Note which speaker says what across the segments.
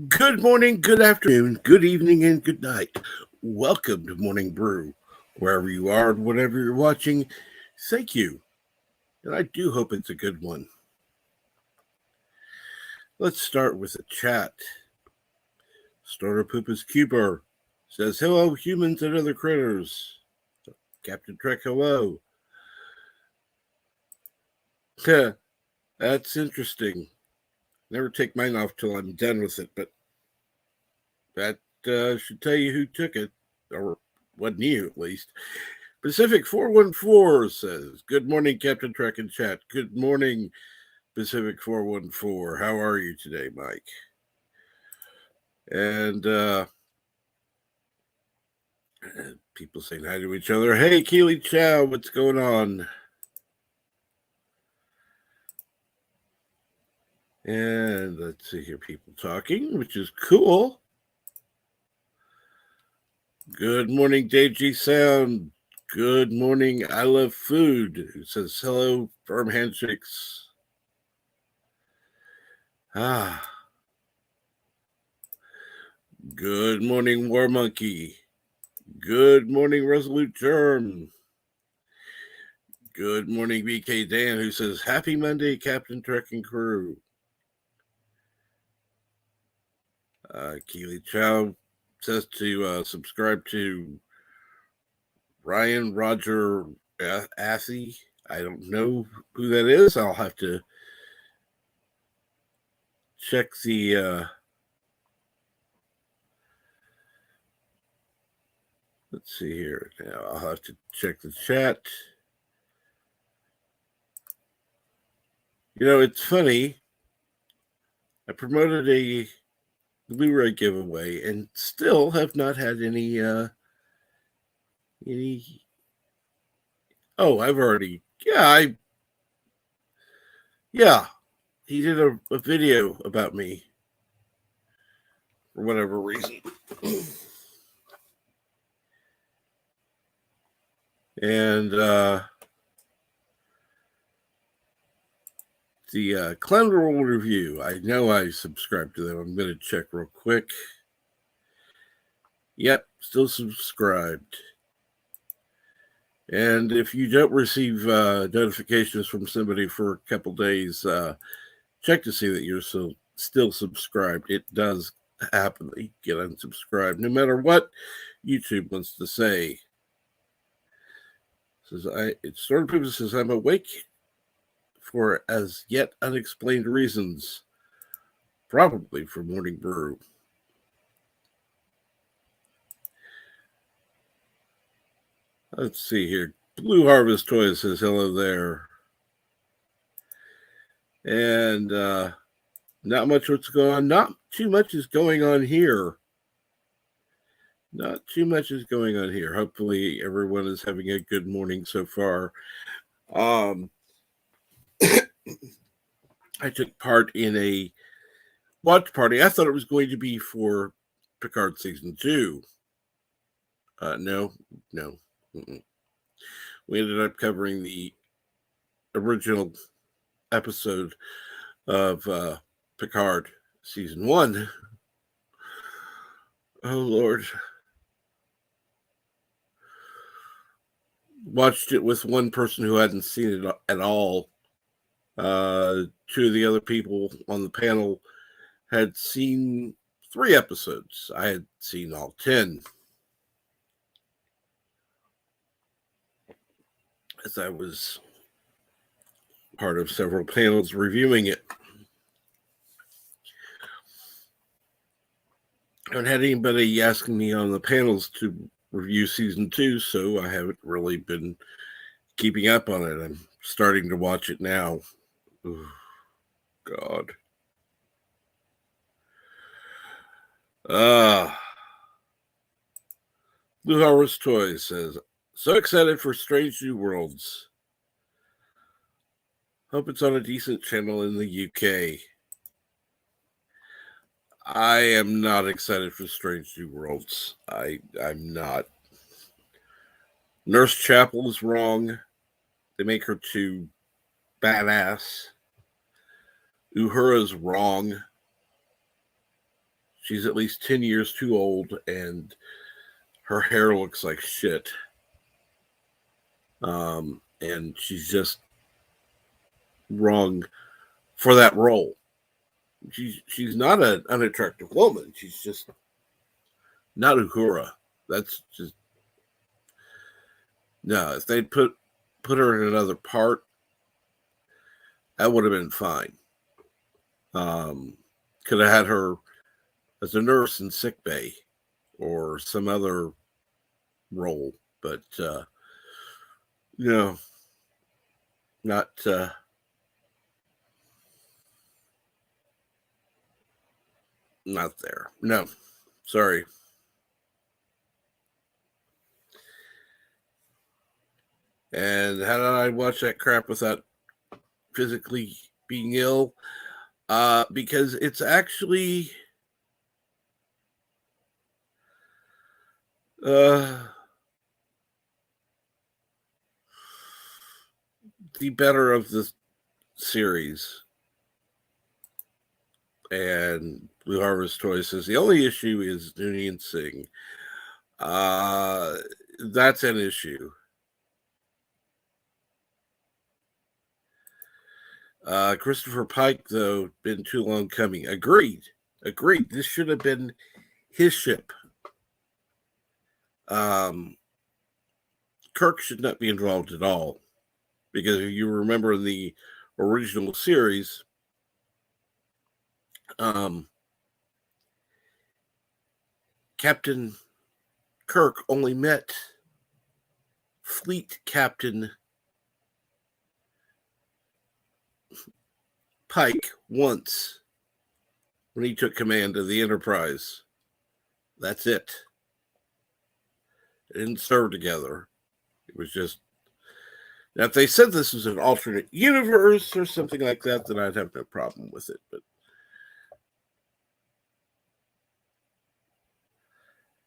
Speaker 1: Good morning, good afternoon, good evening, and good night. Welcome to Morning Brew. Wherever you are and whatever you're watching, thank you. And I do hope it's a good one. Let's start with a chat. Starter Poopus Cuber says, hello, humans and other critters. Captain Trek, hello. That's interesting. Never take mine off till I'm done with it, but that should tell you who took it, or wasn't you at least. Pacific 414 says, good morning, Captain Trek and chat. Good morning, Pacific 414. How are you today, Mike? And people saying hi to each other. Hey, Keely Chow, what's going on? And let's see here, people talking, which is cool. Good morning, Dave G Sound. Good morning, I Love Food, who says hello, firm handshakes. Good morning, War Monkey. Good morning, Resolute Germ. Good morning, BK Dan, who says happy Monday, Captain Trek and crew. Keely Chow says to subscribe to Ryan Roger Assey. I don't know who that is. I'll have to check the let's see here. Now I'll have to check the chat. You know, it's funny. I promoted a Blu-ray giveaway and still have not had any oh, I've already he did a video about me for whatever reason. And the Clown World Review, I know I subscribed to them. I'm going to check real quick. Yep, still subscribed. And if you don't receive notifications from somebody for a couple days, check to see that you're still subscribed. It does happen that you get unsubscribed, no matter what YouTube wants to say. It Stormtrooper says, I'm awake for as yet unexplained reasons, probably for Morning Brew. Let's see here. Blue Harvest Toys says hello there. And not much what's going on. Not too much is going on here. Not too much is going on here. Hopefully everyone is having a good morning so far. I took part in a watch party. I thought it was going to be for Picard Season 2. No. Mm-mm. We ended up covering the original episode of Picard Season 1. Oh, Lord. Watched it with one person who hadn't seen it at all. Two of the other people on the panel had seen 3 episodes. I had seen all 10. As I was part of several panels reviewing it. I haven't had anybody asking me on the panels to review Season 2, so I haven't really been keeping up on it. I'm starting to watch it now. Ooh, God. Blue Harvest Toys says, so excited for Strange New Worlds. Hope it's on a decent channel in the UK. I am not excited for Strange New Worlds. I'm not. Nurse Chapel is wrong. They make her too badass. Uhura's wrong. She's at least 10 years too old, and her hair looks like shit. And she's just wrong for that role. She's not an unattractive woman. She's just not Uhura. That's just no. If they'd put her in another part, that would have been fine. Could have had her as a nurse in sickbay or some other role, but no, not. Not there. No, sorry. And how did I watch that crap without physically being ill? Because it's actually the better of the series. And Blue Harvest Toy says the only issue is Noonien Singh. That's an issue. Christopher Pike, though, been too long coming. Agreed. This should have been his ship. Kirk should not be involved at all. Because if you remember in the original series, Captain Kirk only met Fleet Captain Pike once when he took command of the Enterprise. That's it. They didn't serve together. It was just... Now, if they said this was an alternate universe or something like that, then I'd have no problem with it. But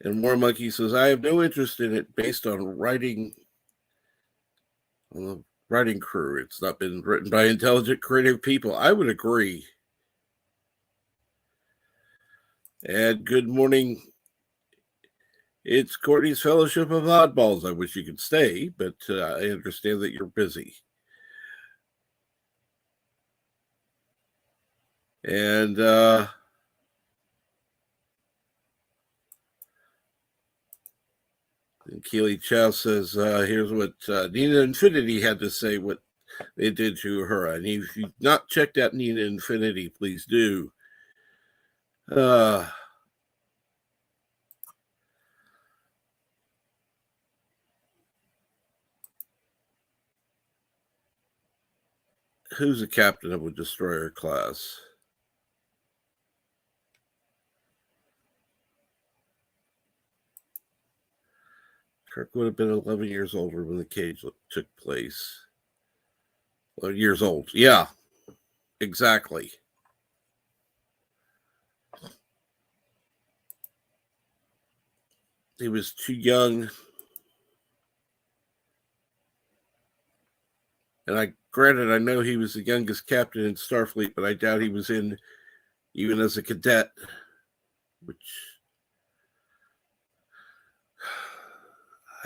Speaker 1: and More Monkey says, I have no interest in it based on writing on the writing crew. It's not been written by intelligent, creative people. I would agree. And good morning, It's Courtney's Fellowship of Oddballs. I wish you could stay, but I understand that you're busy. And Keely Chow says, here's what Nina Infinity had to say, what they did to her. And if you've not checked out Nina Infinity, please do. Who's the captain of a destroyer class? Kirk would have been 11 years older when the cage took place. 11 years old. Yeah, exactly. He was too young. And I know he was the youngest captain in Starfleet, but I doubt he was in even as a cadet, which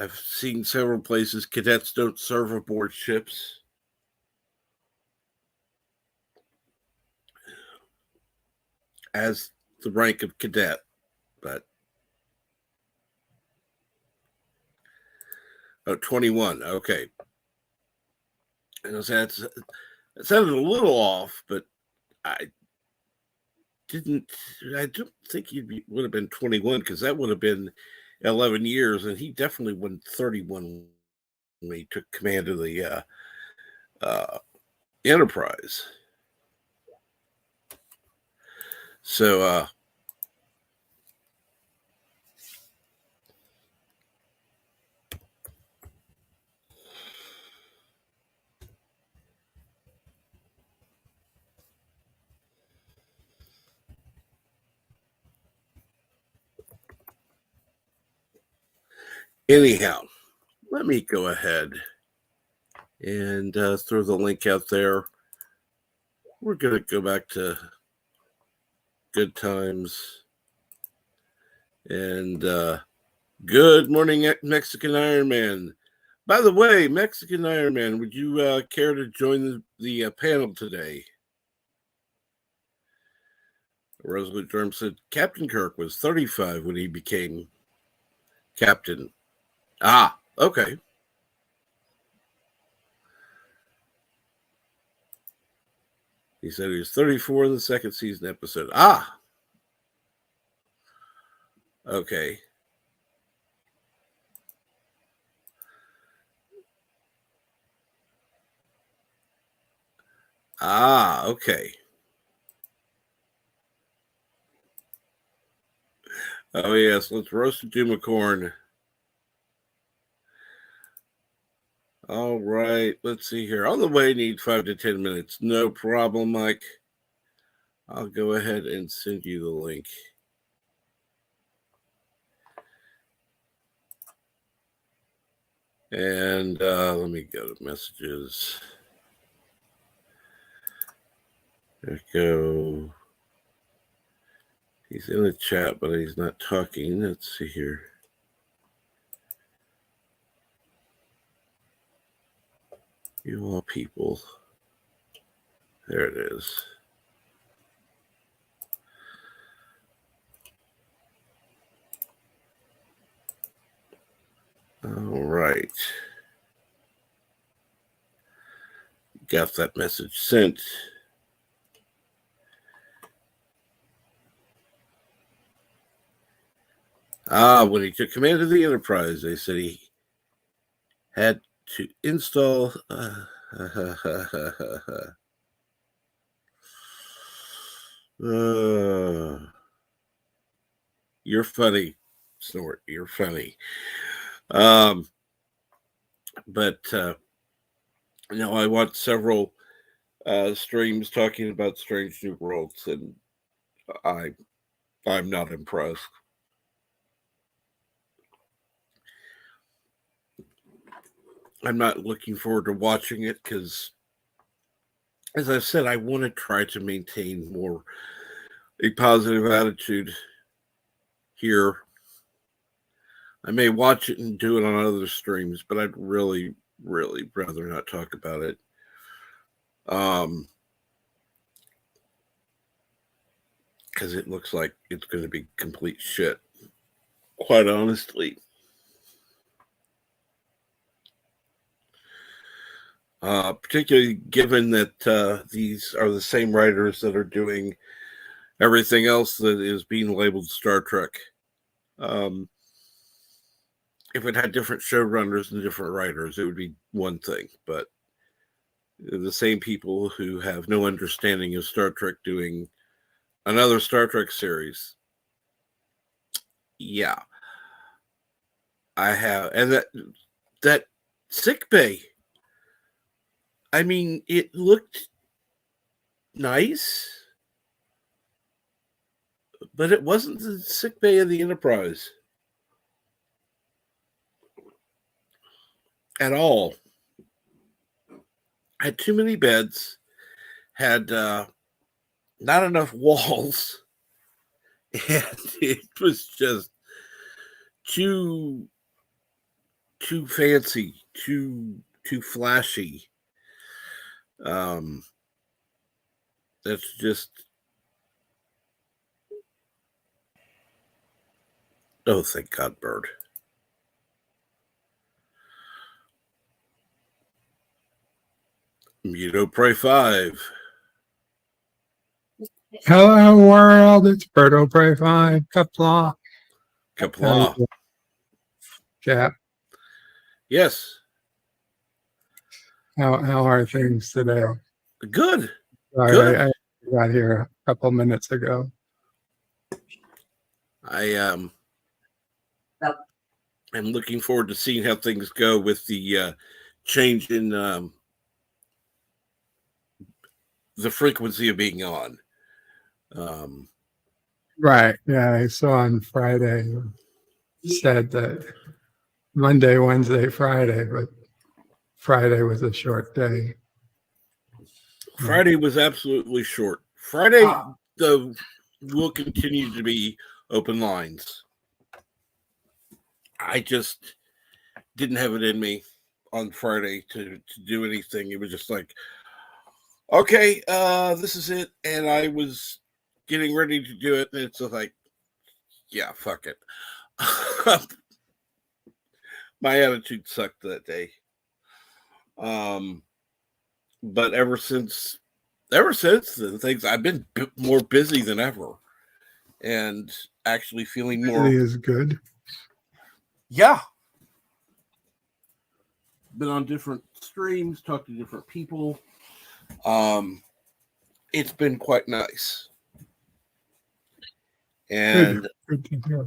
Speaker 1: I've seen several places. Cadets don't serve aboard ships. As the rank of cadet, but 21. Okay. And that sounded a little off, but I don't think he would have been 21 because that would have been 11 years, and he definitely went 31 when he took command of the Enterprise. So, anyhow, let me go ahead and throw the link out there. We're going to go back to good times. And good morning, Mexican Iron Man. By the way, Mexican Iron Man, would you care to join the panel today? Resolute Germ said Captain Kirk was 35 when he became captain. Ah, okay. He said he was 34 in the second season episode. Ah, okay. Ah, okay. Oh, yes, let's roast a Dumacorn. All right, let's see here. On the way, need 5 to 10 minutes. No problem, Mike. I'll go ahead and send you the link. And let me go to messages. There we go. He's in the chat, but he's not talking. Let's see here. You all people. There it is. All right. Got that message sent. When he took command of the Enterprise, they said he had to install. You're funny, Snort. You're funny. But I watched several streams talking about Strange New Worlds, and I'm not impressed. I'm not looking forward to watching it because, as I've said, I want to try to maintain more a positive attitude here. I may watch it and do it on other streams, but I'd really, really rather not talk about it. Because it looks like it's going to be complete shit, quite honestly. Particularly given that these are the same writers that are doing everything else that is being labeled Star Trek. If it had different showrunners and different writers, it would be one thing. But the same people who have no understanding of Star Trek doing another Star Trek series. Yeah. I have. And that sick bay, I mean, it looked nice, but it wasn't the sick bay of the Enterprise at all. Had too many beds, had not enough walls, and it was just too fancy, too flashy. That's just, oh, thank God, bird. Muto Pray 5.
Speaker 2: Hello world, it's Birdo Pray 5, Kapla.
Speaker 1: Kapla.
Speaker 2: Yeah.
Speaker 1: Yes.
Speaker 2: How are things today?
Speaker 1: Good.
Speaker 2: Sorry,
Speaker 1: Good.
Speaker 2: I got here a couple minutes ago.
Speaker 1: I'm looking forward to seeing how things go with the change in the frequency of being on.
Speaker 2: Right. Yeah, I saw on Friday said that Monday, Wednesday, Friday, but Friday was a short day.
Speaker 1: Friday was absolutely short. Friday, though, will continue to be open lines. I just didn't have it in me on Friday to do anything. It was just like, okay, this is it. And I was getting ready to do it. And it's like, yeah, fuck it. My attitude sucked that day. But ever since then, things, I've been more busy than ever, and actually feeling more.
Speaker 2: Busy is good.
Speaker 1: Yeah, been on different streams, talked to different people. It's been quite nice, and
Speaker 2: good to hear.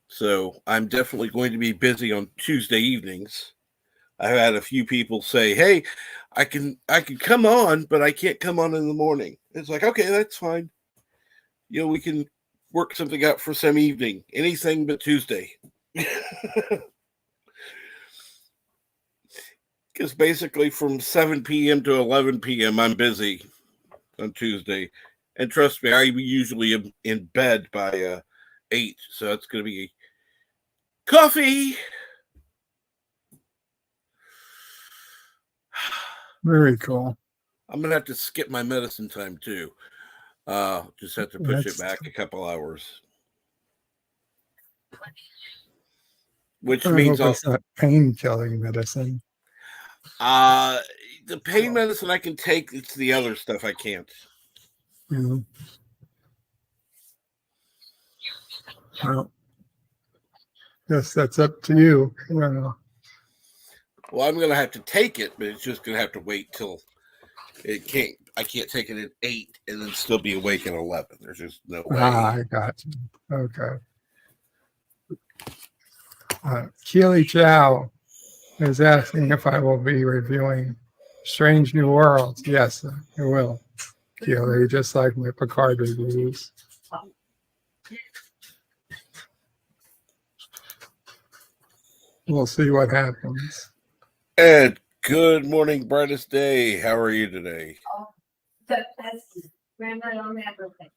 Speaker 1: So I'm definitely going to be busy on Tuesday evenings. I've had a few people say, "Hey, I can come on, but I can't come on in the morning." It's like, okay, that's fine. You know, we can work something out for some evening. Anything but Tuesday. Because basically from 7 p.m. to 11 p.m. I'm busy on Tuesday. And trust me, I usually am in bed by 8. So it's going to be coffee.
Speaker 2: Very cool.
Speaker 1: I'm going to have to skip my medicine time too. Just have to push it back a couple hours. Which means
Speaker 2: it's not pain-killing medicine.
Speaker 1: The pain medicine I can take, it's the other stuff I can't.
Speaker 2: Yeah. Well, yes, that's up to you.
Speaker 1: Well, I'm going to have to take it, but it's just going to have to wait till it can't. I can't take it at 8 and then still be awake at 11. There's just no way.
Speaker 2: I got you. Okay. Keely Chow is asking if I will be reviewing Strange New Worlds. Yes, I will. Keely, just like my Picard reviews. We'll see what happens.
Speaker 1: Ed, good morning, brightest day. How are you today?
Speaker 3: That's Grandma on my birthday.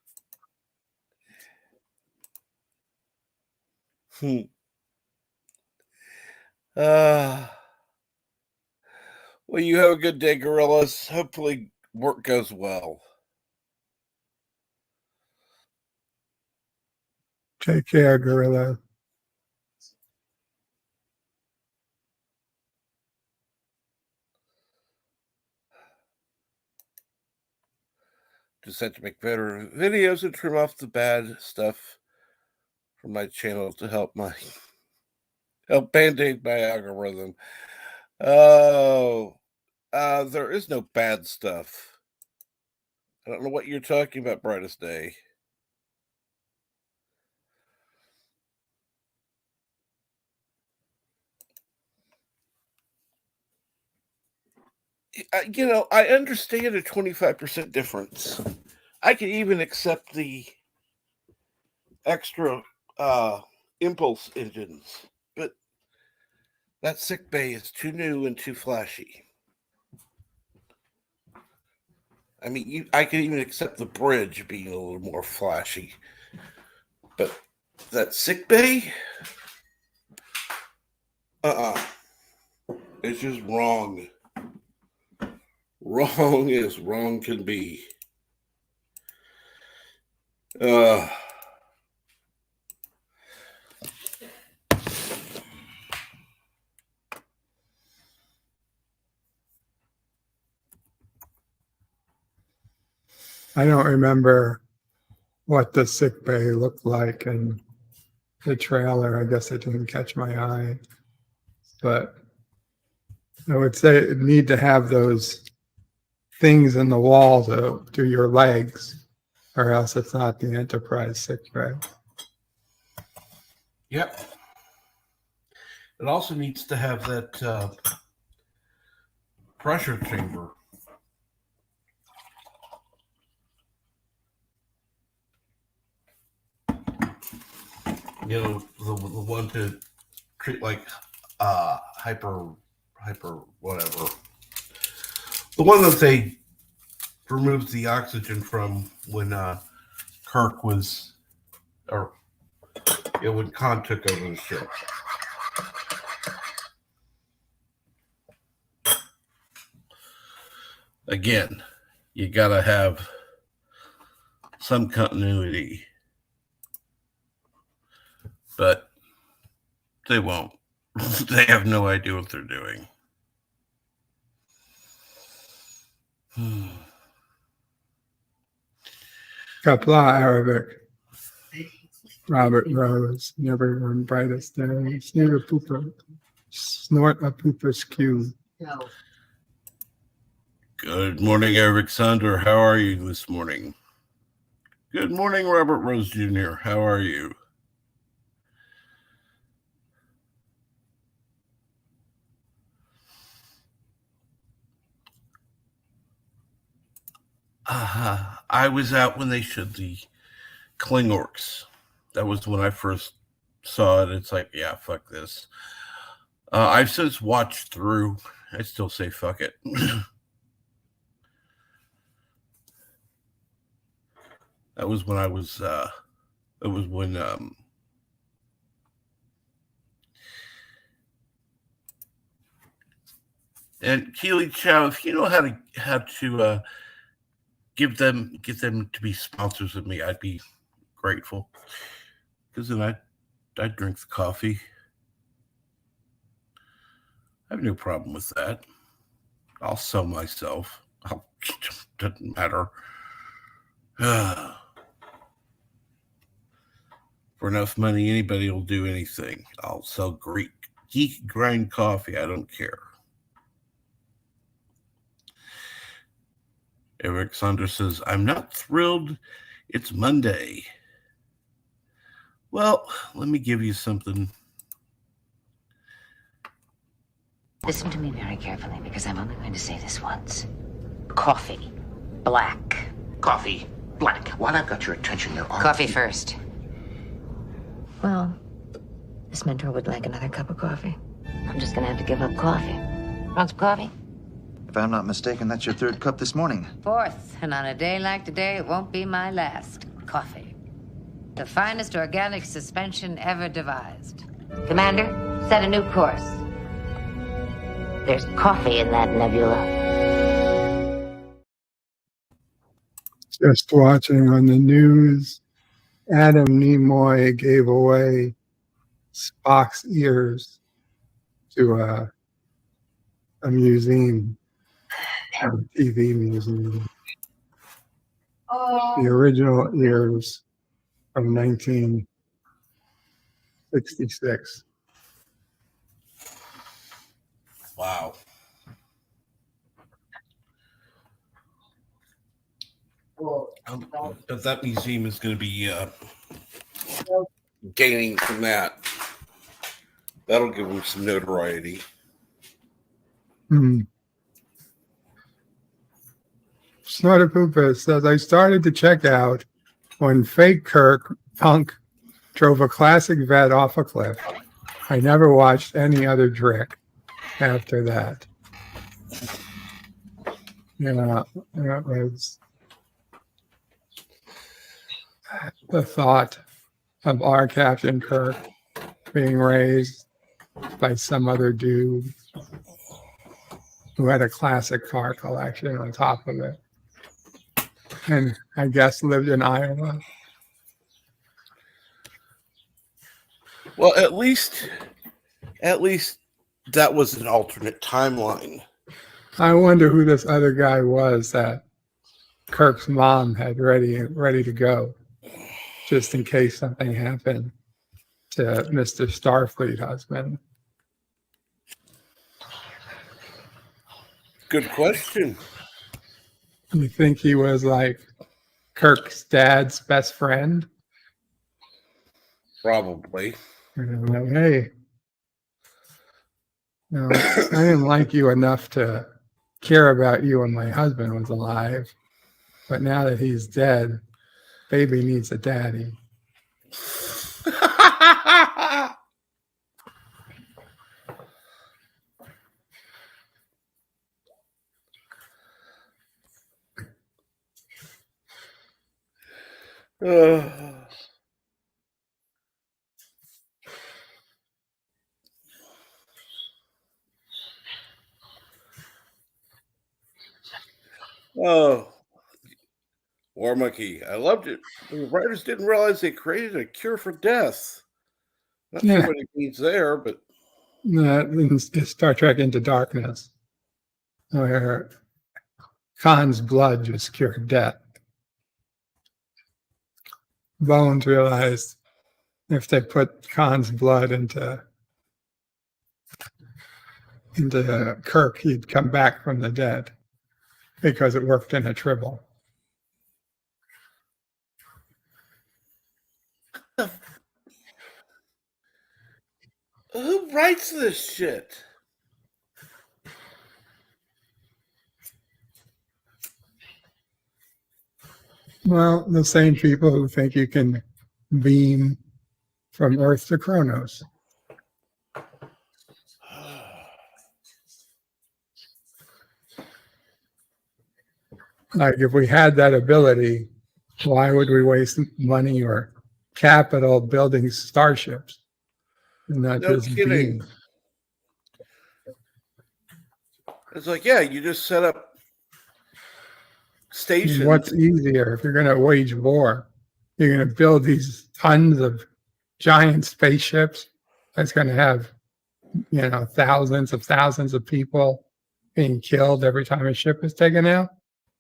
Speaker 1: Hmm. Well, you have a good day, gorillas. Hopefully work goes well.
Speaker 2: Take care, gorilla.
Speaker 1: Just had to make better videos and trim off the bad stuff from my channel to help band-aid my algorithm. Oh, there is no bad stuff. I don't know what you're talking about, Brightest Day. I understand a 25% difference. I can even accept the extra impulse engines, but that sick bay is too new and too flashy. I mean, I can even accept the bridge being a little more flashy, but that sick bay, it's just wrong. Wrong as wrong can be. I
Speaker 2: don't remember what the sick bay looked like in the trailer. I guess it didn't catch my eye. But I would say it need to have those things in the wall to do your legs, or else it's not the Enterprise sick bay.
Speaker 1: Yep. It also needs to have that pressure chamber. The one to treat like hyper whatever. The one that they removed the oxygen from when Kirk was, or when Khan took over the ship. Again, you gotta have some continuity, but they won't. They have no idea what they're doing.
Speaker 2: Kapla Arabic. Robert Rose, never run brightest day. Snort a pooper's cue.
Speaker 1: Good morning, Eric Sander. How are you this morning? Good morning, Robert Rose Jr. How are you? I was out when they showed the Klingorks. That was when I first saw it. It's like, yeah, fuck this. I've since watched through. I still say fuck it. That was when I was, it was when, and Keely Chow, if you know how to get them to be sponsors of me, I'd be grateful. Because then I'd drink the coffee. I have no problem with that. I'll sell myself. Doesn't matter. For enough money, anybody will do anything. I'll sell geek grind coffee. I don't care. Eric Saunders says, I'm not thrilled. It's Monday. Well, let me give you something.
Speaker 3: Listen to me very carefully, because I'm only going to say this once. Coffee. Black.
Speaker 4: Coffee. Black. While I've got your attention, there are...
Speaker 3: Coffee first. Well, this mentor would like another cup of coffee. I'm just gonna have to give up coffee. Want some coffee?
Speaker 5: If I'm not mistaken, that's your third cup this morning.
Speaker 3: Fourth, and on a day like today, it won't be my last. Coffee. The finest organic suspension ever devised. Commander, set a new course. There's coffee in that nebula.
Speaker 2: Just watching on the news, Adam Nimoy gave away Spock's ears to a museum, a TV museum. The original ears from 1966.
Speaker 1: Wow. But that museum is going to be gaining from that. That'll give them some notoriety.
Speaker 2: Snorter Poopa says, I started to check out when fake Kirk Punk drove a classic vet off a cliff. I never watched any other trick after that. It was the thought of our Captain Kirk being raised by some other dude who had a classic car collection on top of it. And I guess lived in Iowa.
Speaker 1: Well, at least that was an alternate timeline.
Speaker 2: I wonder who this other guy was that Kirk's mom had ready to go, just in case something happened to Mr. Starfleet husband.
Speaker 1: Good question.
Speaker 2: You think he was like Kirk's dad's best friend?
Speaker 1: Probably.
Speaker 2: Hey, I didn't like you enough to care about you when my husband was alive, but now that he's dead, baby needs a daddy.
Speaker 1: War Monkey. I loved it. The writers didn't realize they created a cure for death. Not sure what it means there, but
Speaker 2: Star Trek Into Darkness, where Khan's blood just cured death. Bones realized if they put Khan's blood into Kirk, he'd come back from the dead because it worked in a tribble.
Speaker 1: who writes this shit?
Speaker 2: Well, the same people who think you can beam from Earth to Kronos. Like, if we had that ability, why would we waste money or capital building starships and not
Speaker 1: No
Speaker 2: just
Speaker 1: kidding.
Speaker 2: beam?
Speaker 1: It's like, yeah, you just set up stations.
Speaker 2: What's easier if you're going to wage war? You're going to build these tons of giant spaceships that's going to have, thousands of people being killed every time a ship is taken out?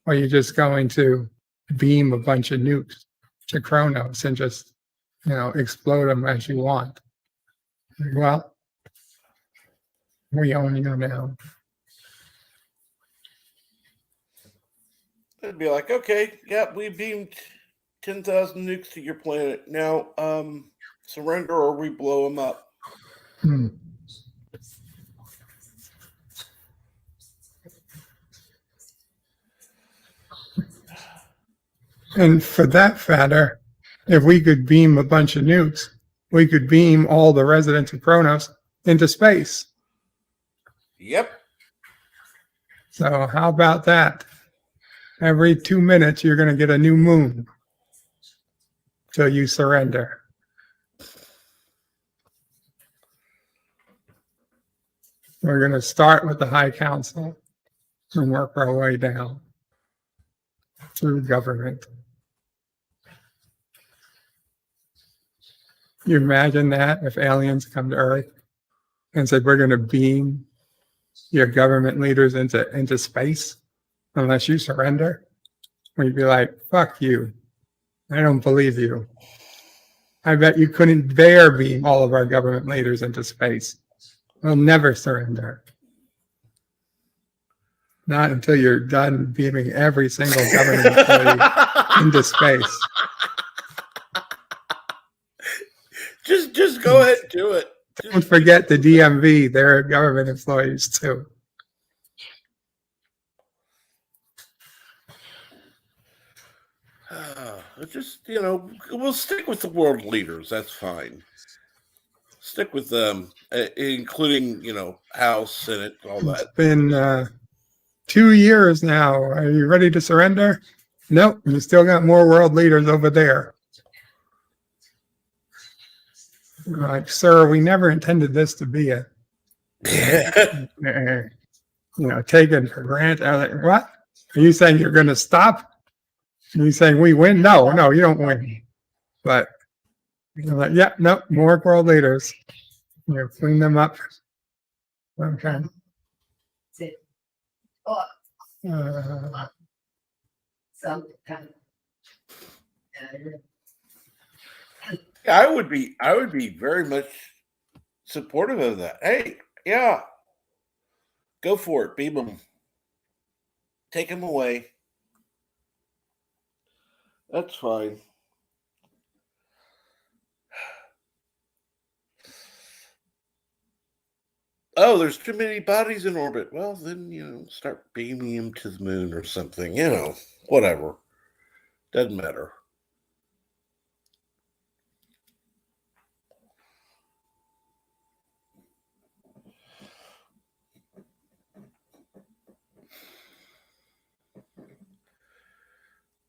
Speaker 2: Or you're just going to beam a bunch of nukes to Kronos and just, explode them as you want? Well, we own you now.
Speaker 1: It'd be like, okay, yeah, we beamed 10,000 nukes to your planet. Now, surrender or we blow them up.
Speaker 2: And for that matter, if we could beam a bunch of nukes, we could beam all the residents of Kronos into space.
Speaker 1: Yep.
Speaker 2: So how about that? Every 2 minutes, you're going to get a new moon. till you surrender. We're going to start with the High Council and work our way down through government. You imagine that if aliens come to Earth and said, we're going to beam your government leaders into space unless you surrender? We'd be like, fuck you. I don't believe you. I bet you couldn't dare beam all of our government leaders into space. We'll never surrender. Not until you're done beaming every single government employee into space.
Speaker 1: Just go ahead and do it.
Speaker 2: Don't forget the DMV, they're government employees too.
Speaker 1: Just, we'll stick with the world leaders. That's fine. Stick with them, including, House, Senate, all that.
Speaker 2: It's been 2 years now. Are you ready to surrender? Nope, you still got more world leaders over there. Like, sir, we never intended this to be taken for granted. I was like, what? Are you saying you're going to stop? Are you saying we win? No, you don't win. But you're like, yeah, no, more world leaders. Clean them up. Okay.
Speaker 1: I would be very much supportive of that. Hey, yeah, go for it. Beam them. Take them away. That's fine. Oh, there's too many bodies in orbit. Well, then, start beaming them to the moon or something. Whatever. Doesn't matter.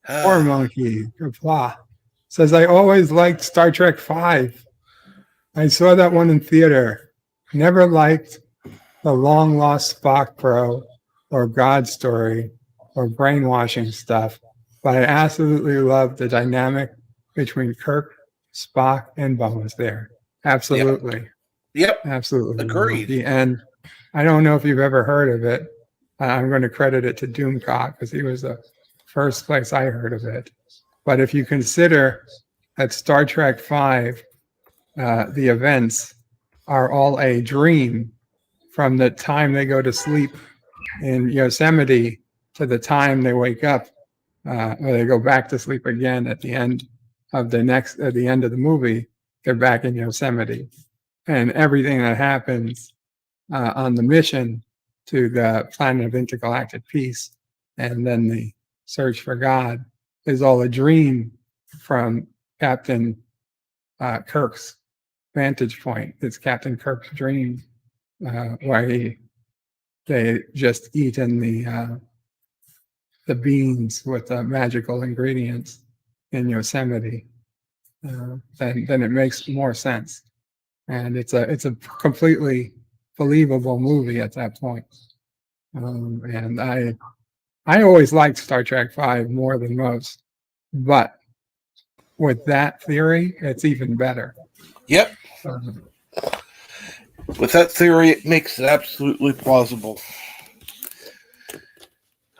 Speaker 2: Poor monkey, Kapla, says, I always liked Star Trek V. I saw that one in theater. Never liked the long lost Spock Pro or God story or brainwashing stuff, but I absolutely loved the dynamic between Kirk, Spock, and Bones there. Absolutely.
Speaker 1: Yep.
Speaker 2: Absolutely.
Speaker 1: Agreed.
Speaker 2: And I don't know if you've ever heard of it. I'm going to credit it to Doomcock because he was the first place I heard of it. But if you consider that Star Trek V, the events are all a dream from the time they go to sleep in Yosemite to the time they wake up, or they go back to sleep again at the end of the movie, they're back in Yosemite. And everything that happens on the mission to the planet of intergalactic peace and then the search for God is all a dream from Captain Kirk's vantage point. It's Captain Kirk's dream where they just eat in the beans with the magical ingredients in Yosemite. Then it makes more sense, and it's a completely believable movie at that point. And I always liked Star Trek V more than most, but with that theory, it's even better.
Speaker 1: Yep. With that theory, it makes it absolutely plausible.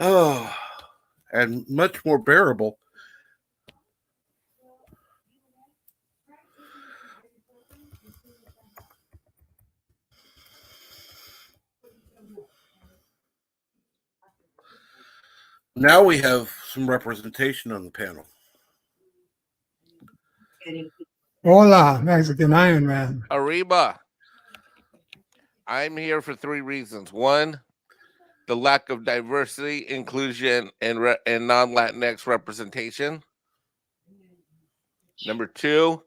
Speaker 1: Oh, and much more bearable. Now we have some representation on the panel.
Speaker 2: Hola, Mexican Iron Man.
Speaker 6: Arriba. I'm here for 3 reasons. 1, the lack of diversity, inclusion, and non-Latinx representation. Number 2,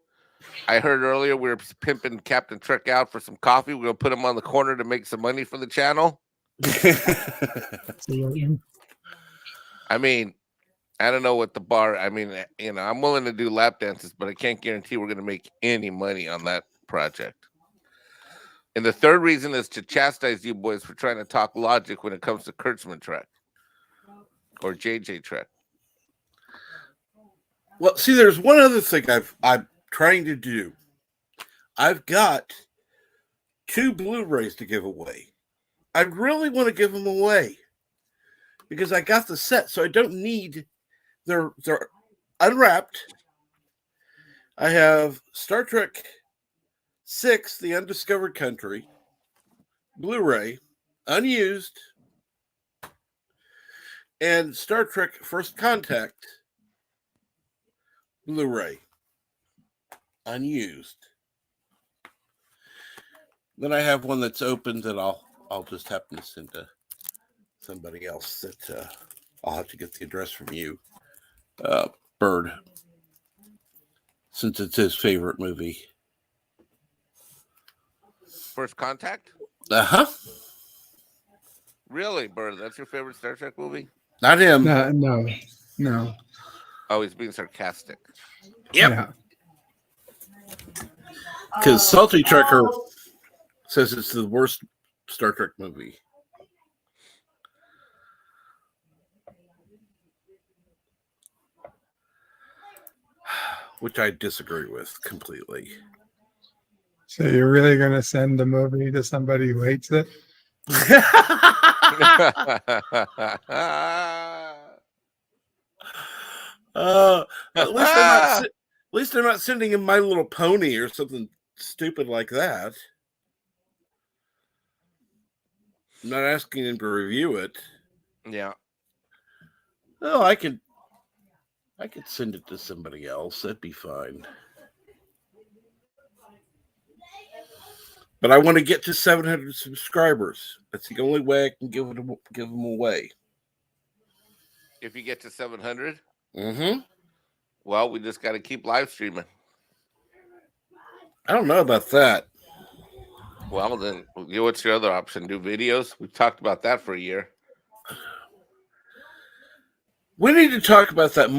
Speaker 6: I heard earlier we were pimping Captain Trek out for some coffee. We're going to put him on the corner to make some money for the channel. I mean, I don't know what the bar. I mean, I'm willing to do lap dances, but I can't guarantee we're going to make any money on that project. And the third reason is to chastise you boys for trying to talk logic when it comes to Kurtzman Trek or JJ Trek.
Speaker 1: Well, see, there's one other thing I'm trying to do. I've got 2 Blu-rays to give away. I really want to give them away because I got the set, so I don't need. They're unwrapped. I have Star Trek 6: The Undiscovered Country Blu-ray, unused, and Star Trek First Contact Blu-ray, unused. Then I have one that's open that I'll just happen to send to somebody else that I'll have to get the address from you, Bird, since it's his favorite movie.
Speaker 6: First Contact?
Speaker 1: Uh-huh.
Speaker 6: Really, Bird? That's your favorite Star Trek movie?
Speaker 1: Not him.
Speaker 2: No.
Speaker 6: Oh, he's being sarcastic.
Speaker 1: Yep.
Speaker 2: Yeah.
Speaker 1: Because Salty Trekker says it's the worst Star Trek movie. Which I disagree with completely.
Speaker 2: So you're really going to send the movie to somebody who hates it?
Speaker 1: At least they're not sending him My Little Pony or something stupid like that. I'm not asking him to review it.
Speaker 6: Yeah.
Speaker 1: Oh, I could send it to somebody else. That'd be fine. But I want to get to 700 subscribers. That's the only way I can give them away.
Speaker 6: If you get to 700,
Speaker 1: Mm-hmm.
Speaker 6: well, we just got to keep live streaming.
Speaker 1: I don't know about that.
Speaker 6: Well, then, what's your other option? Do videos? We've talked about that for a year.
Speaker 1: We need to talk about that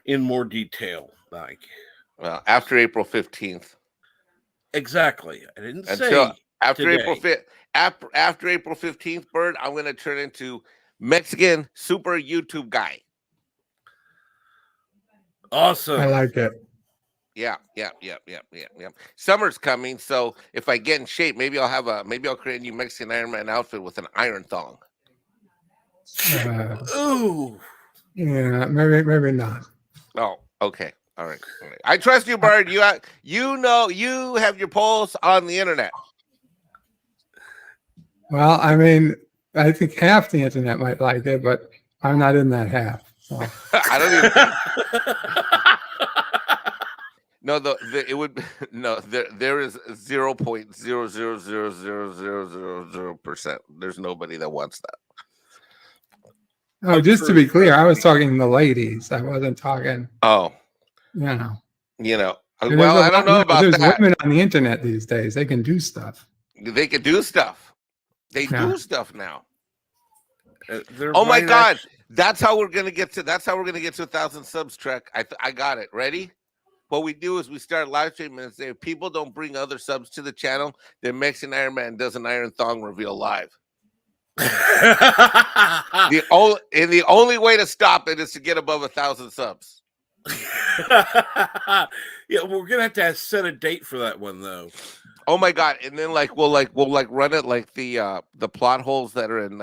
Speaker 1: in more detail, Mike.
Speaker 6: Well, after April 15th.
Speaker 1: Exactly. I didn't
Speaker 6: Until
Speaker 1: say
Speaker 6: after
Speaker 1: today.
Speaker 6: April 5th. After April 15th, Bird, I'm going to turn into Mexican super YouTube guy.
Speaker 1: Awesome.
Speaker 2: I like it.
Speaker 6: Yeah. Summer's coming, so if I get in shape, maybe I'll create a new Mexican Iron Man outfit with an iron thong.
Speaker 1: Ooh.
Speaker 2: Yeah, maybe not.
Speaker 6: Oh, okay. All right. I trust you, Bird. You have your pulse on the internet.
Speaker 2: Well, I mean, I think half the internet might like it, but I'm not in that half. So.
Speaker 6: I don't even. No, it would no. There is 0.0000000%. There's nobody that wants that.
Speaker 2: Oh, just to be clear, I was talking the ladies. I wasn't talking.
Speaker 6: Oh,
Speaker 2: Well,
Speaker 6: I don't know about
Speaker 2: there's
Speaker 6: that.
Speaker 2: women on the internet these days. They can do stuff.
Speaker 6: They can do stuff. They
Speaker 2: Yeah.
Speaker 6: do stuff now. Oh my God! That's how we're gonna get to 1,000 subs. Trek. I got it. Ready? What we do is we start live streaming and say if people don't bring other subs to the channel, then Mexican Iron Man does an iron thong reveal live. The only way to stop it is to get above 1,000 subs.
Speaker 1: Yeah, we're gonna have to set a date for that one though.
Speaker 6: Oh my God! And then we'll run it like the plot holes that are in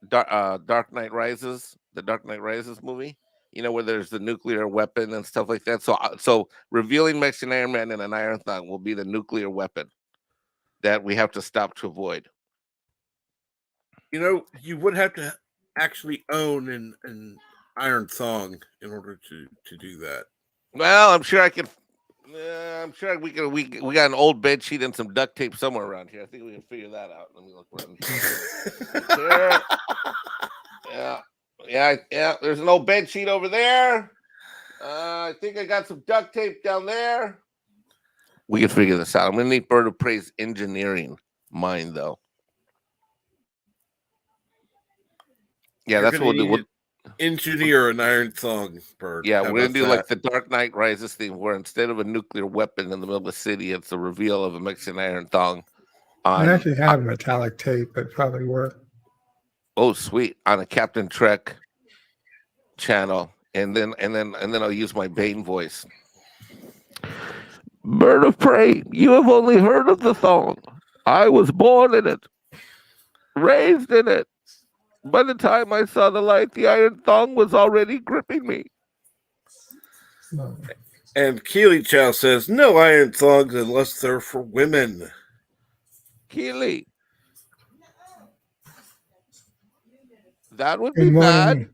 Speaker 6: Dark Knight Rises, the Dark Knight Rises movie. Where there's the nuclear weapon and stuff like that. So revealing Mexican Iron Man in an iron thong will be the nuclear weapon that we have to stop to avoid.
Speaker 1: You would have to actually own an iron thong in order to do that.
Speaker 6: Well, I'm sure I can. I'm sure we can. We got an old bed sheet and some duct tape somewhere around here. I think we can figure that out. Let me look around here. Yeah. There's an old bed sheet over there. I think I got some duct tape down there. We can figure this out. I'm gonna need Bird of Prey's engineering mind, though. Yeah, that's what we'll do.
Speaker 1: engineer an iron thong, Bird.
Speaker 6: Yeah,
Speaker 1: How
Speaker 6: we're gonna
Speaker 1: about
Speaker 6: do like
Speaker 1: that?
Speaker 6: the Dark Knight Rises thing, where instead of a nuclear weapon in the middle of the city, it's the reveal of a Mexican iron thong
Speaker 2: I
Speaker 6: on.
Speaker 2: actually have metallic tape. It probably work.
Speaker 6: Oh, sweet! On a Captain Trek channel, and then I'll use my Bane voice. Bird of prey, you have only heard of the thong. I was born in it, raised in it. By the time I saw the light, the iron thong was already gripping me.
Speaker 1: And Keely Chow says, no iron thongs unless they're for women.
Speaker 6: Keely, that would
Speaker 2: Good
Speaker 6: be bad.
Speaker 2: morning.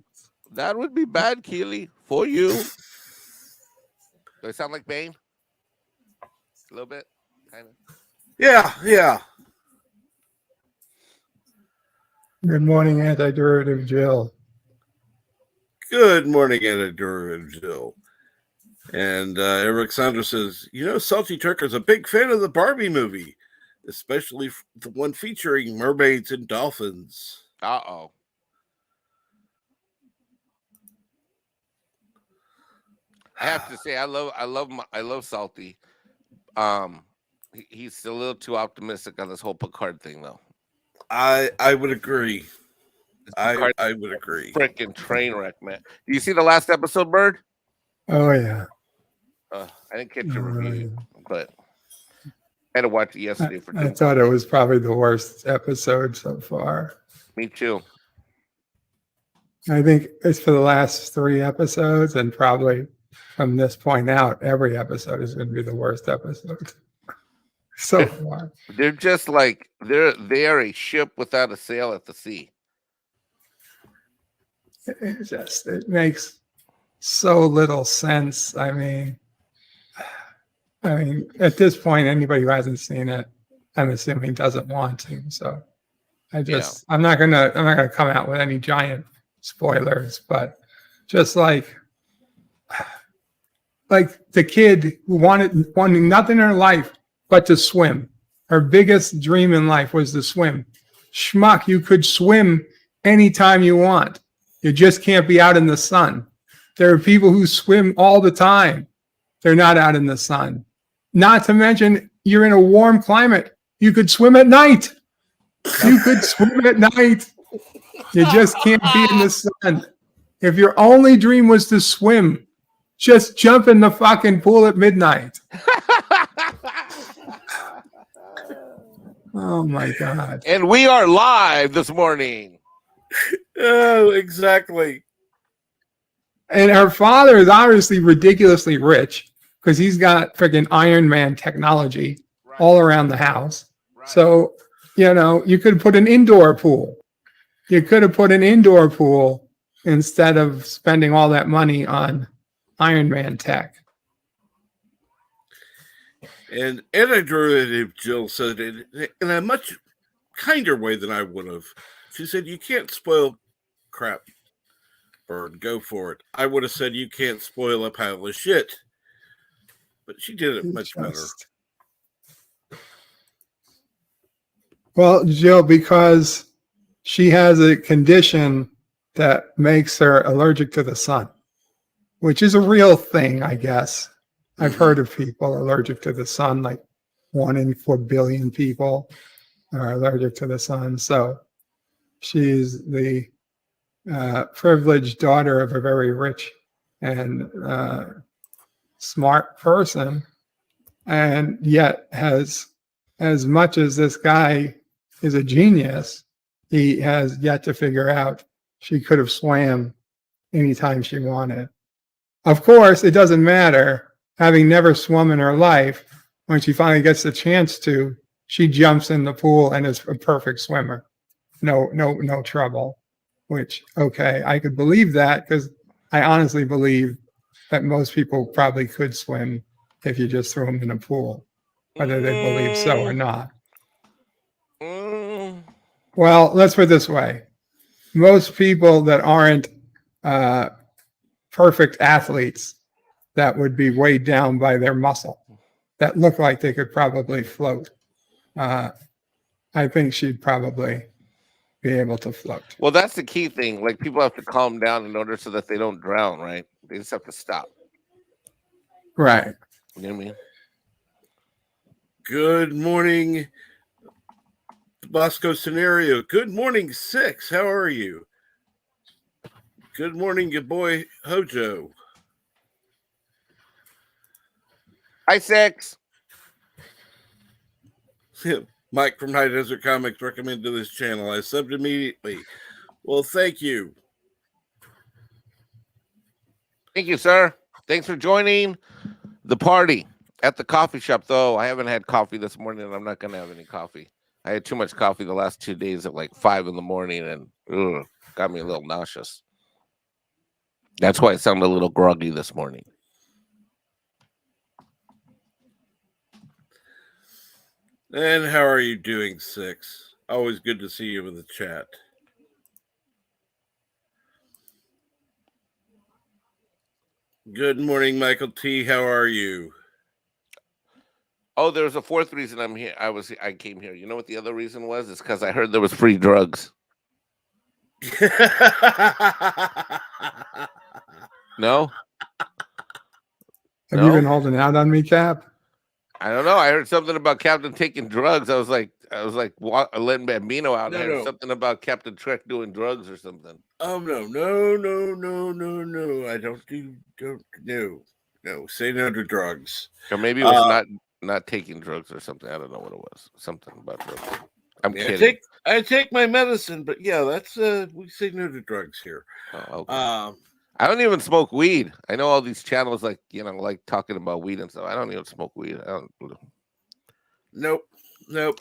Speaker 6: That would be bad, Keely, for you. Do I sound like Bane? A little bit, kind of.
Speaker 1: Yeah.
Speaker 2: Good morning, anti-derivative Jill.
Speaker 1: Good morning, editor and Jill. And Eric Sanders says, Salty Trucker's a big fan of the Barbie movie, especially the one featuring mermaids and dolphins.
Speaker 6: Uh-oh. I have to say, I love Salty. He's a little too optimistic on this whole Picard thing, though.
Speaker 1: I would agree.
Speaker 6: Picard,
Speaker 1: I would agree.
Speaker 6: Freaking train wreck, man. Do you see the last episode, Bird?
Speaker 2: Oh yeah.
Speaker 6: I didn't catch your review, but I had to watch it yesterday for 2
Speaker 2: I thought it was probably the worst episode so far.
Speaker 6: Me too.
Speaker 2: I think it's for the last 3 episodes, and probably from this point out, every episode is going to be the worst episode so far.
Speaker 6: They're just like they are a ship without a sail at the sea.
Speaker 2: It makes so little sense. I mean, at this point, anybody who hasn't seen it, I'm assuming doesn't want to. So I'm not gonna come out with any giant spoilers, but just like the kid who wanted nothing in her life but to swim. Her biggest dream in life was to swim. Schmuck, you could swim anytime you want. You just can't be out in the sun. There are people who swim all the time. They're not out in the sun. Not to mention, you're in a warm climate. You could swim at night. You could swim at night. You just can't be in the sun. If your only dream was to swim, just jump in the fucking pool at midnight. Oh my God.
Speaker 6: And we are live this morning.
Speaker 1: Oh, exactly.
Speaker 2: And her father is obviously ridiculously rich because he's got freaking Iron Man technology all around the house.
Speaker 6: Right.
Speaker 2: So, you could put an indoor pool. You could have put an indoor pool instead of spending all that money on Iron Man tech.
Speaker 1: And anti-derivative Jill said it in a much kinder way than I would have. She said, you can't spoil crap, Bird. Go for it. I would have said you can't spoil a pile of shit. But she did it much better.
Speaker 2: Well, Jill, because she has a condition that makes her allergic to the sun, which is a real thing, I guess. I've heard of people allergic to the sun, like 1 in 4 billion people are allergic to the sun. So she's the privileged daughter of a very rich and smart person, and yet has, as much as this guy is a genius, he has yet to figure out she could have swam anytime she wanted. Of course, it doesn't matter. Having never swum in her life, when she finally gets the chance to, she jumps in the pool and is a perfect swimmer. No trouble. Which, okay, I could believe that because I honestly believe that most people probably could swim if you just threw them in a pool, whether they believe so or not. Well, let's put it this way. Most people that aren't perfect athletes that would be weighed down by their muscle, that look like they could probably float. I think she'd probably be able to float.
Speaker 6: Well, that's the key thing. Like people have to calm down in order so that they don't drown, right? They just have to stop.
Speaker 2: Right.
Speaker 6: You know what I mean?
Speaker 1: Good morning, Bosco Scenario. Good morning, Six. How are you? Good morning, your boy Hojo.
Speaker 6: Hi, Six.
Speaker 1: Mike from High Desert Comics recommended this channel. I subbed immediately. Well, thank you.
Speaker 6: Thank you, sir. Thanks for joining the party at the coffee shop, though. I haven't had coffee this morning, and I'm not going to have any coffee. I had too much coffee the last 2 days at like 5 in the morning, and got me a little nauseous. That's why I sound a little groggy this morning.
Speaker 1: And how are you doing, Six? Always good to see you in the chat. Good morning, Michael T. How are you?
Speaker 6: Oh, there's a fourth reason I'm here. I came here. You know what the other reason was? It's because I heard there was free drugs. No?
Speaker 2: Have you been holding out on me, Cap?
Speaker 6: I don't know. I heard something about Captain taking drugs. I was like, letting Bambino out.
Speaker 1: No,
Speaker 6: I heard
Speaker 1: no.
Speaker 6: something about Captain Trek doing drugs or something.
Speaker 1: Oh no. I don't. Say no to drugs.
Speaker 6: Or maybe it was not taking drugs or something. I don't know what it was. Something about drugs. I'm kidding.
Speaker 1: I take my medicine, but yeah, that's we say no to drugs here.
Speaker 6: Oh, okay. I don't even smoke weed. I know all these channels like talking about weed and stuff. I don't even smoke weed.
Speaker 1: Nope.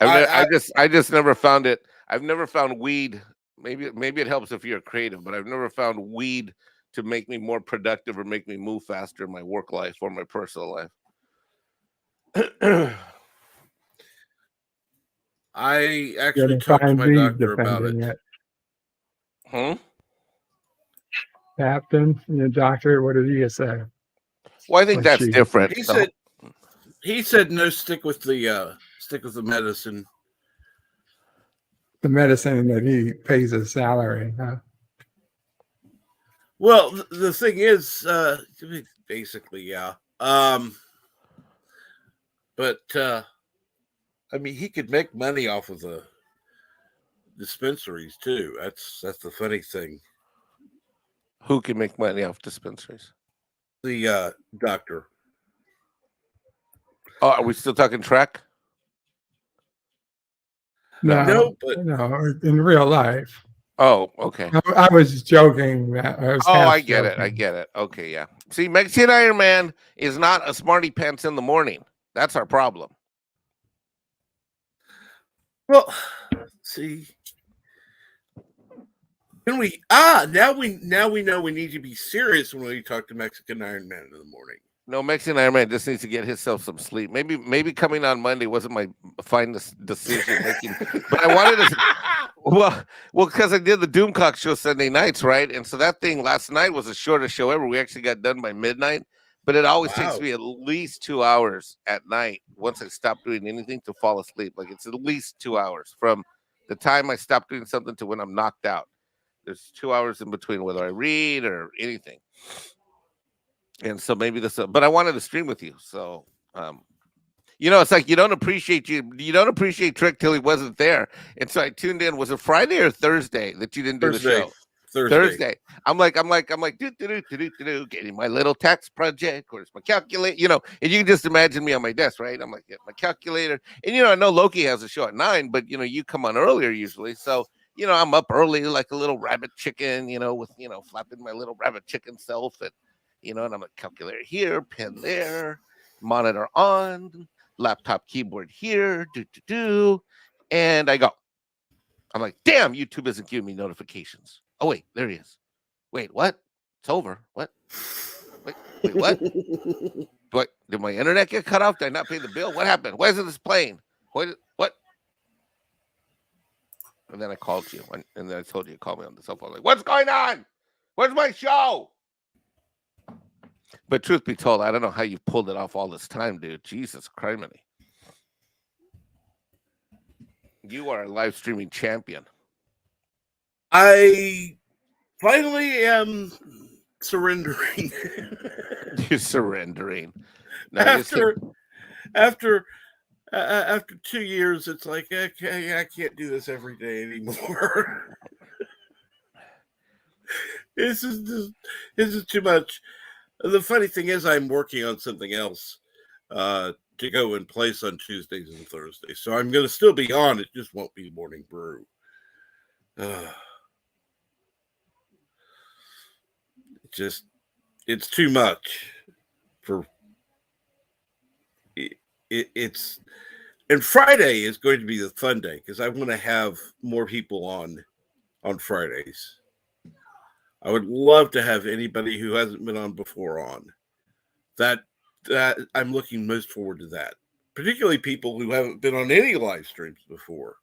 Speaker 6: I just never found it. I've never found weed. Maybe it helps if you're creative, but I've never found weed to make me more productive or make me move faster in my work life or my personal life.
Speaker 1: I actually talked to my doctor about it.
Speaker 2: Captain, your doctor, what did he say?
Speaker 6: Well, I think that's different.
Speaker 1: He said no, stick with the medicine.
Speaker 2: The medicine that he pays his salary, huh?
Speaker 1: Well, the thing is, basically, yeah. But I mean, he could make money off of the dispensaries too. That's the funny thing.
Speaker 6: Who can make money off dispensaries?
Speaker 1: The doctor.
Speaker 6: Oh, are we still talking Trek?
Speaker 2: No, in real life.
Speaker 6: Oh, okay.
Speaker 2: I was joking.
Speaker 6: I get it. Okay, yeah. See, Mexican Iron Man is not a smarty pants in the morning. That's our problem.
Speaker 1: Well, see, can we? Now we know we need to be serious when we talk to Mexican Iron Man in the morning.
Speaker 6: No, Mexican Iron Man just needs to get himself some sleep. Maybe coming on Monday wasn't my finest decision making, but I wanted to. Well, because I did the Doomcock show Sunday nights, right? And so that thing last night was the shortest show ever. We actually got done by midnight, but it always takes me at least 2 hours at night once I stop doing anything to fall asleep. Like it's at least 2 hours from the time I stop doing something to when I'm knocked out. There's 2 hours in between whether I read or anything. And so maybe but I wanted to stream with you. So, it's like you don't appreciate Trick till he wasn't there. And so I tuned in. Was it Friday or Thursday that you didn't do the show? Thursday. I'm like, getting my little tax project. Where's my calculator? And you can just imagine me on my desk, right? I'm like, get my calculator. And I know Loki has a show at 9, but you come on earlier usually. So, I'm up early like a little rabbit chicken, with flapping my little rabbit chicken self and and I'm a calculator here, pen there, monitor on, laptop keyboard here, and I go. I'm like, damn, YouTube isn't giving me notifications. Oh, wait, there he is. Wait, what? It's over. What? Wait, what? Did my internet get cut off? Did I not pay the bill? What happened? Why isn't this playing? What? And then I called you, and then I told you to call me on the cell phone. Like, what's going on? Where's my show? But truth be told, I don't know how you pulled it off all this time, dude. Jesus criminy. You are a live streaming champion.
Speaker 1: I finally am surrendering.
Speaker 6: You're surrendering. No, you see,
Speaker 1: after after 2 years, it's like okay, I can't do this every day anymore. this is too much. The funny thing is, I'm working on something else to go in place on Tuesdays and Thursdays, so I'm going to still be on. It just won't be Morning Brew. It's too much for it's. And Friday is going to be the fun day because I want to have more people on Fridays. I would love to have anybody who hasn't been on before on. That I'm looking most forward to that. Particularly people who haven't been on any live streams before.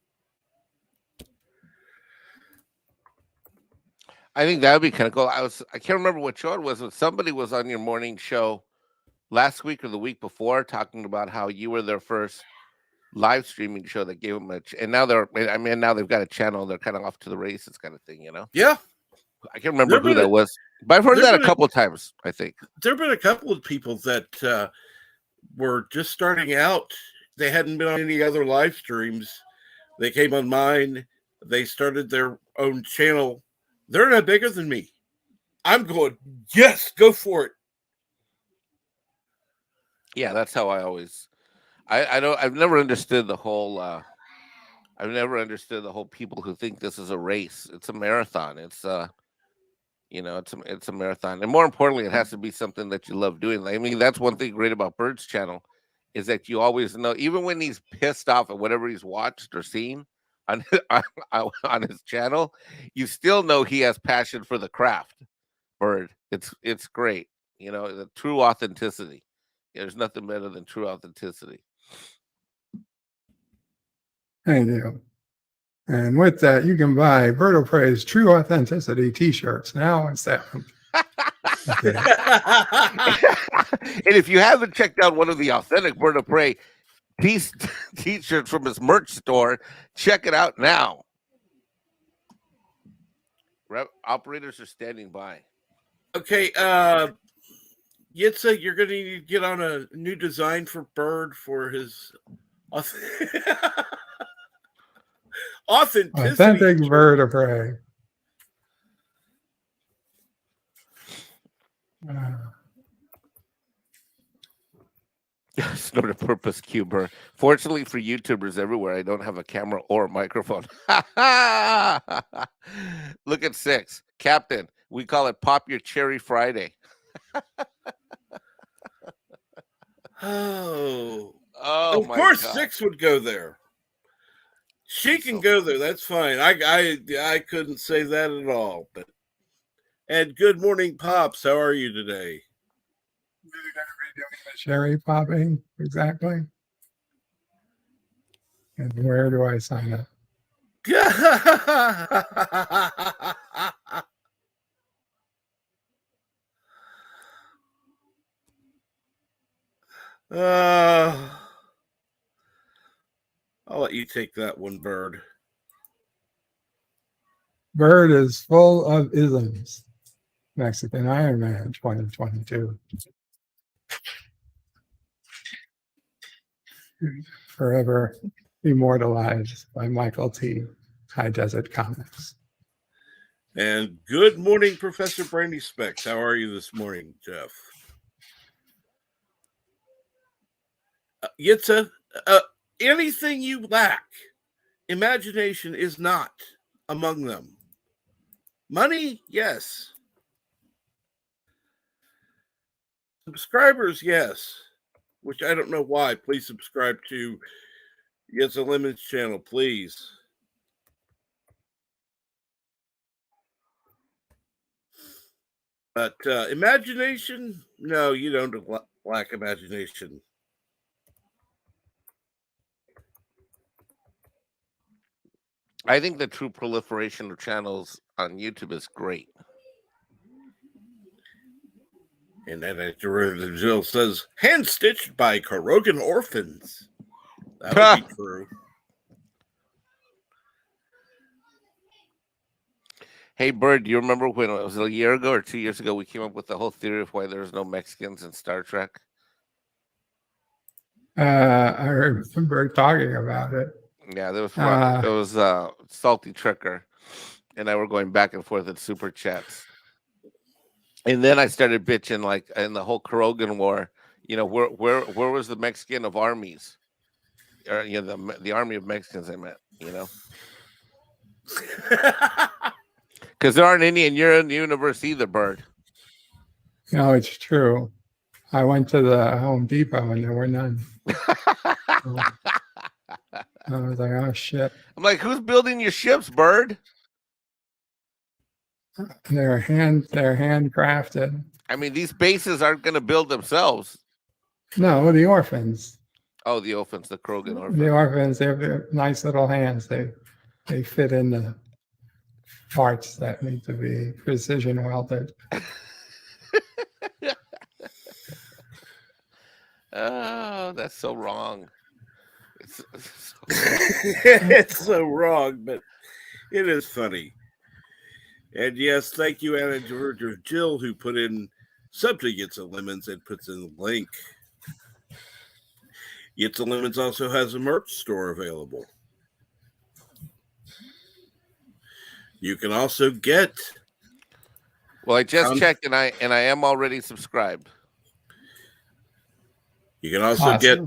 Speaker 6: I think that would be kind of cool. I can't remember what show it was, but somebody was on your morning show last week or the week before talking about how you were their first live streaming show that gave them and now now they've got a channel. They're kind of off to the races, kind of thing, you know?
Speaker 1: Yeah.
Speaker 6: I can't remember who that was, but I've heard that a couple of times, I think.
Speaker 1: There have been a couple of people that were just starting out. They hadn't been on any other live streams. They came on mine. They started their own channel. They're not bigger than me. I'm going, yes, go for it.
Speaker 6: Yeah, that's how I always. I don't. I've never understood the whole. I've never understood the whole people who think this is a race. It's a marathon. It's it's a marathon, and more importantly, it has to be something that you love doing. I mean, that's one thing great about Bird's channel, is that you always know, even when he's pissed off at whatever he's watched or seen on on his channel, you still know he has passion for the craft. Bird, it's great. You know, the true authenticity. There's nothing better than true authenticity.
Speaker 2: I do. And with that, you can buy Bird of Prey's True Authenticity t-shirts now on sale. Okay.
Speaker 6: And if you haven't checked out one of the authentic Bird of Prey t-shirts from his merch store, check it out now. Operators are standing by.
Speaker 1: Okay, Yitza, you're going to need to get on a new design for Bird for his authenticity.
Speaker 2: Authentic Bird of Prey.
Speaker 6: Snort a purpose cuber. Fortunately for YouTubers everywhere, I don't have a camera or a microphone. Look at 6. Captain, we call it Pop Your Cherry Friday.
Speaker 1: Oh,
Speaker 6: of
Speaker 1: course, God. 6 would go there. She can go there. That's fine. I couldn't say that at all. But and good morning, Pops. How are you today?
Speaker 2: Cherry popping, exactly. And where do I sign up?
Speaker 1: I'll let you take that one, Bird.
Speaker 2: Bird is full of isms. Mexican Iron Man 2022. Forever immortalized by Michael T. High Desert Comics.
Speaker 1: And good morning, Professor Brandy Specs. How are you this morning, Jeff? Yitza, anything you lack, imagination is not among them. Money, yes. Subscribers, yes. Which I don't know why. Please subscribe to Yitza Lemon's channel, please. But imagination, no, you don't lack imagination.
Speaker 6: I think the true proliferation of channels on YouTube is great.
Speaker 1: And then after Jill says, hand-stitched by Korogan orphans. That would be true.
Speaker 6: Hey, Bird, do you remember when it was a year ago or 2 years ago we came up with the whole theory of why there's no Mexicans in Star Trek?
Speaker 2: I remember talking about it.
Speaker 6: Yeah, there was
Speaker 2: Uh,
Speaker 6: it was Salty Tricker, and I were going back and forth in super chats. And then I started bitching like in the whole Krogan war. You know, where was the Mexican of armies? Or the army of Mexicans I meant, because there aren't any in your universe either, Bird.
Speaker 2: it's true. I went to the Home Depot and there were none. So I was like, oh shit.
Speaker 6: I'm like, who's building your ships, Bird?
Speaker 2: They're handcrafted.
Speaker 6: I mean, these bases aren't going to build themselves.
Speaker 2: No, the orphans.
Speaker 6: Oh, the orphans, the Krogan orphans.
Speaker 2: The orphans, they have nice little hands. They fit in the parts that need to be precision welded.
Speaker 6: Oh, that's so wrong.
Speaker 1: It's so wrong, but it is funny. And yes, thank you, Anna George of Jill, who put in subject It's a Lemons and puts in the link. It's a Lemons also has a merch store available. You can also get.
Speaker 6: Well, I just checked, and I am already subscribed.
Speaker 1: You can also get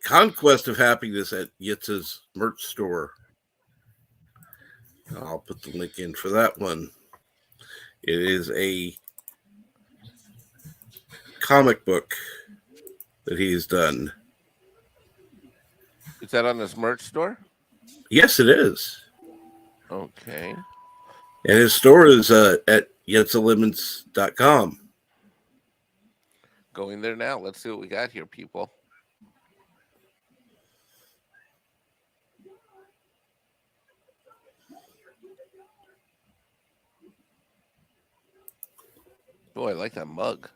Speaker 1: Conquest of Happiness at Yitz's merch store. I'll put the link in for that one. It is a comic book that he's done.
Speaker 6: Is that on his merch store?
Speaker 1: Yes, it is.
Speaker 6: Okay.
Speaker 1: And his store is at yetsalemons.com.
Speaker 6: Going there now. Let's see what we got here, people. Oh, I like that mug.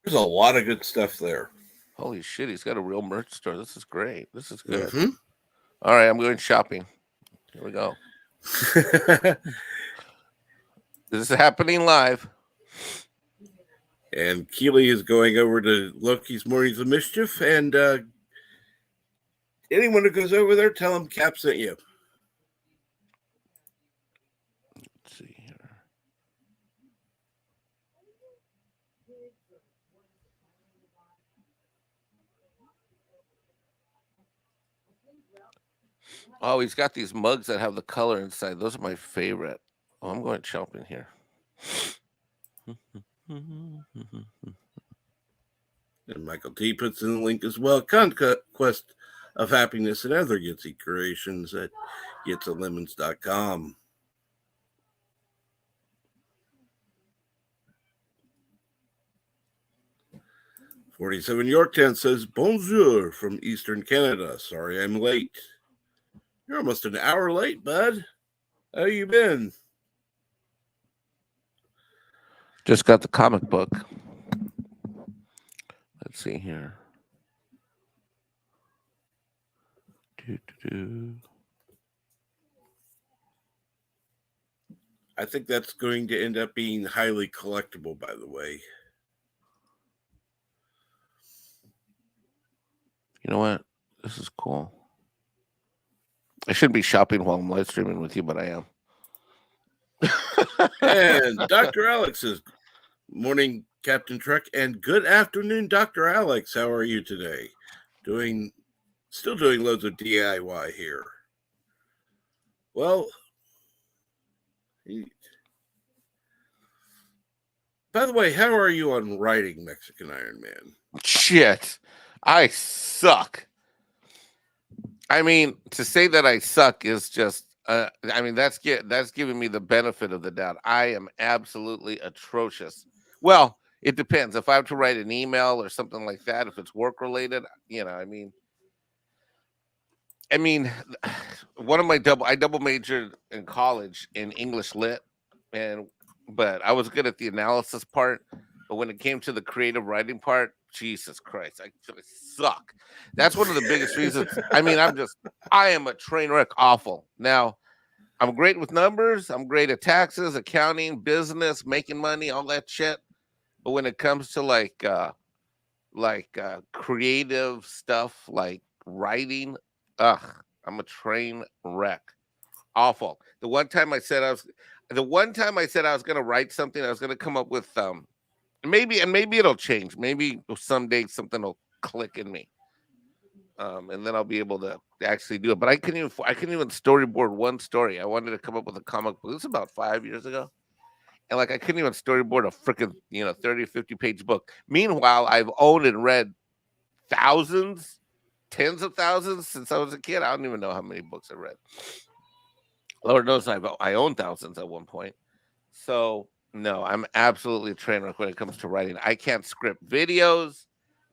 Speaker 1: There's a lot of good stuff there.
Speaker 6: Holy shit, he's got a real merch store. This is great. This is good.
Speaker 1: Mm-hmm.
Speaker 6: All right, I'm going shopping. Here we go. This is happening live.
Speaker 1: And Keely is going over to Loki's Mornings of Mischief. And anyone who goes over there, tell him Cap sent you.
Speaker 6: Let's see here. Oh, he's got these mugs that have the color inside. Those are my favorite. Oh, I'm going shopping here.
Speaker 1: And Michael T puts in the link as well. Conquest of Happiness and other Yitzy creations at yetsalemons.com. .47 Yorktown says, Bonjour from Eastern Canada. Sorry I'm late. You're almost an hour late, bud. How you been?
Speaker 6: Just got the comic book. Let's see here.
Speaker 1: I think that's going to end up being highly collectible, by the way.
Speaker 6: You know what? This is cool. I shouldn't be shopping while I'm live streaming with you, but I am.
Speaker 1: And Dr. Alex says, morning, Captain Trek, and good afternoon, Dr. Alex. How are you today? Still doing loads of DIY here. Well, by the way, how are you on writing Mexican Iron Man?
Speaker 6: Shit. I suck. I mean, to say that I suck is just, that's giving me the benefit of the doubt. I am absolutely atrocious. Well, it depends. If I have to write an email or something like that, if it's work related, I mean, one of my I double majored in college in English lit, but I was good at the analysis part. But when it came to the creative writing part, Jesus Christ, I suck. That's one of the biggest reasons. I mean, I am a train wreck awful. Now, I'm great with numbers. I'm great at taxes, accounting, business, making money, all that shit. But when it comes to creative stuff like writing, I'm a train wreck. Awful. The one time I said I was going to write something, I was going to come up with maybe it'll change. Maybe someday something will click in me. And then I'll be able to actually do it. But I couldn't even storyboard one story. I wanted to come up with a comic book. This is about 5 years ago. And like I couldn't even storyboard a freaking 30 or 50 page book. Meanwhile, I've owned and read thousands, tens of thousands since I was a kid. I don't even know how many books I read. Lord knows I own thousands at one point. So no, I'm absolutely a train wreck when it comes to writing. I can't script videos,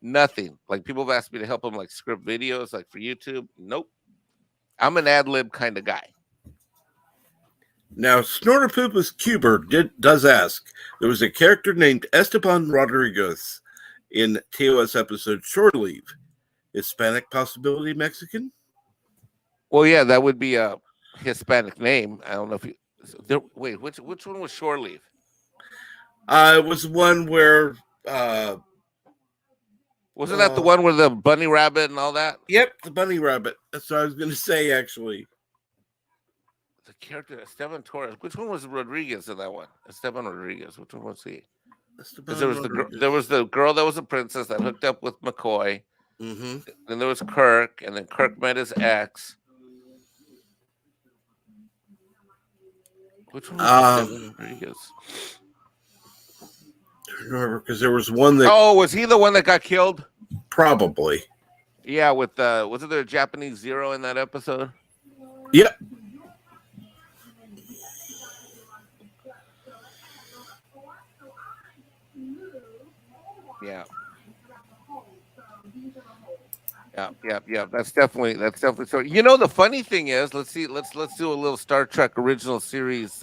Speaker 6: nothing. Like people have asked me to help them like script videos, like for YouTube. Nope. I'm an ad lib kind of guy.
Speaker 1: Now, Snorterpoopus Cuber does ask, there was a character named Esteban Rodriguez in TOS episode Shore Leave. Hispanic, possibility Mexican?
Speaker 6: Well, yeah, that would be a Hispanic name. I don't know if you... Wait, which one was Shore Leave?
Speaker 1: It was one where...
Speaker 6: wasn't that the one with the bunny rabbit and all that?
Speaker 1: Yep, the bunny rabbit. That's what I was going to say, actually.
Speaker 6: The character Esteban Torres. Which one was Rodriguez in that one? Esteban Rodriguez. Which one was he? Because there was the girl that was a princess that hooked up with McCoy.
Speaker 1: Mm-hmm.
Speaker 6: Then there was Kirk, and then Kirk met his ex. Which one was Esteban Rodriguez?
Speaker 1: I remember because there was one that.
Speaker 6: Oh, was he the one that got killed?
Speaker 1: Probably.
Speaker 6: Yeah, with wasn't there a Japanese Zero in that episode?
Speaker 1: Yep.
Speaker 6: Yeah. Yeah. That's definitely so. You know, the funny thing is, let's do a little Star Trek original series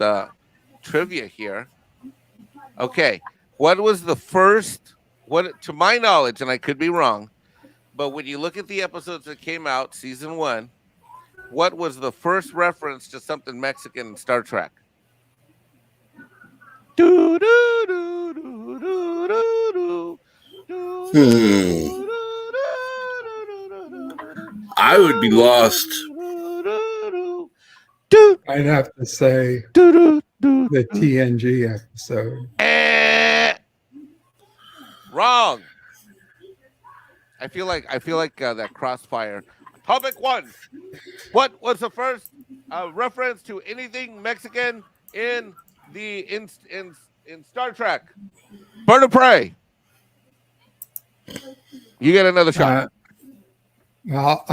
Speaker 6: trivia here. Okay, what was the first? What, to my knowledge, and I could be wrong, but when you look at the episodes that came out, season 1, what was the first reference to something Mexican in Star Trek? Do do do do do do do.
Speaker 1: I would be lost.
Speaker 2: I'd have to say the TNG episode.
Speaker 6: Wrong. I feel like that Crossfire. Topic 1. What was the first reference to anything Mexican in Star Trek? Bird of Prey. You get another shot.
Speaker 2: Well,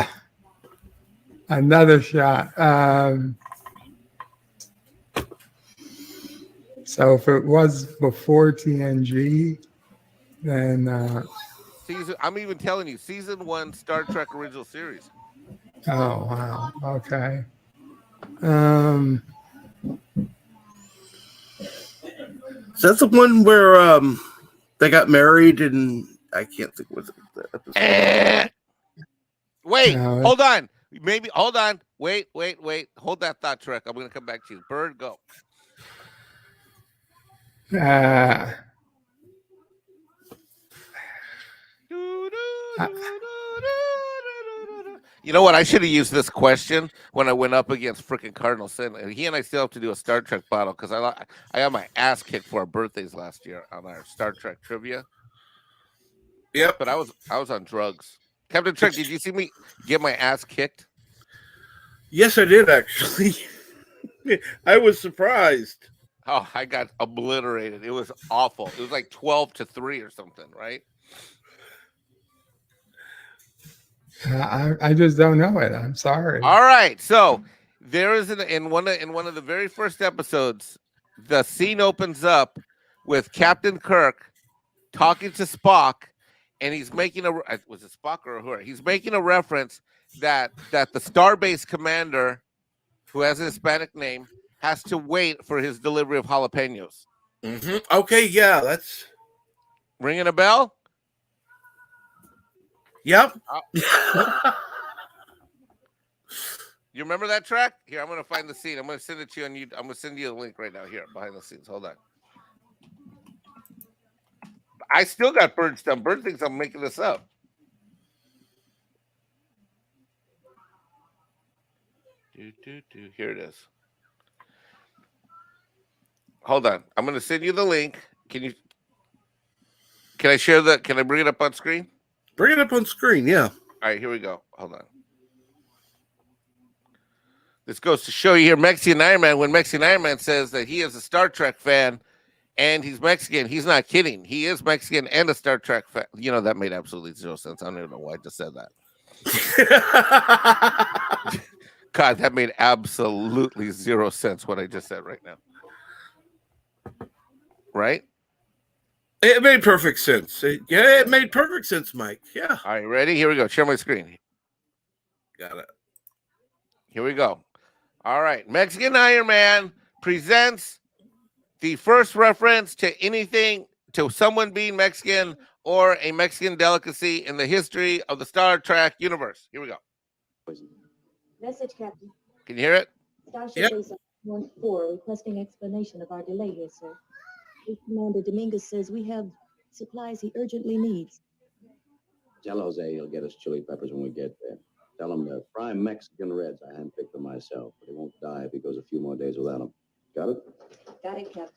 Speaker 2: another shot. So if it was before TNG, then
Speaker 6: I'm even telling you, season 1 Star Trek original series.
Speaker 2: oh wow, okay.
Speaker 1: Is that the one where they got married and I can't think was it the episode?
Speaker 6: Wait,
Speaker 2: No,
Speaker 6: hold on. Maybe hold on. Wait. Hold that thought, Trek. I'm gonna come back to you. Bird, go. You know what? I should have used this question when I went up against freaking Cardinal Sin. And he and I still have to do a Star Trek battle because I got my ass kicked for our birthdays last year on our Star Trek trivia.
Speaker 1: Yep.
Speaker 6: But I was on drugs. Captain Trek, did you see me get my ass kicked?
Speaker 1: Yes, I did actually. I was surprised.
Speaker 6: Oh, I got obliterated. It was awful. It was like 12-3 or something, right?
Speaker 2: I just don't know it. I'm sorry.
Speaker 6: All right. So there is in one of the very first episodes, the scene opens up with Captain Kirk talking to Spock, and he's making was it Spock or Uhura? He's making a reference that the Starbase commander, who has a Hispanic name, has to wait for his delivery of jalapenos.
Speaker 1: Mm-hmm. Okay, yeah, that's
Speaker 6: ringing a bell.
Speaker 1: Yep.
Speaker 6: You remember that track? Here, I'm gonna find the scene. I'm gonna send it to you on you. I'm gonna send you the link right now. Here, behind the scenes. Hold on. I still got Bird stuff. Bird thinks I'm making this up. Here it is. Hold on. I'm gonna send you the link. Can I share that? Can I bring it up on screen?
Speaker 1: Bring it up on screen, yeah.
Speaker 6: All right, here we go. Hold on. This goes to show you here Mexican Iron Man. When Mexican Iron Man says that he is a Star Trek fan and he's Mexican, he's not kidding. He is Mexican and a Star Trek fan. You know, that made absolutely zero sense. I don't even know why I just said that. God, that made absolutely zero sense what I just said right now. Right?
Speaker 1: It made perfect sense. It made perfect sense, Mike. Yeah.
Speaker 6: All right, ready? Here we go. Share my screen.
Speaker 1: Got it.
Speaker 6: Here we go. All right. Mexican Iron Man presents the first reference to anything, to someone being Mexican or a Mexican delicacy in the history of the Star Trek universe. Here we go.
Speaker 7: Message, Captain.
Speaker 6: Can you hear it?
Speaker 7: Starship
Speaker 1: Yep.
Speaker 7: Base 14 requesting explanation of our delay here, sir. Chief Commander Dominguez says we have supplies he urgently needs.
Speaker 8: Tell Jose he'll get us chili peppers when we get there. Tell him to fry Mexican Reds. I handpicked them myself, but he won't die if he goes a few more days without them. Got it?
Speaker 7: Got it, Captain.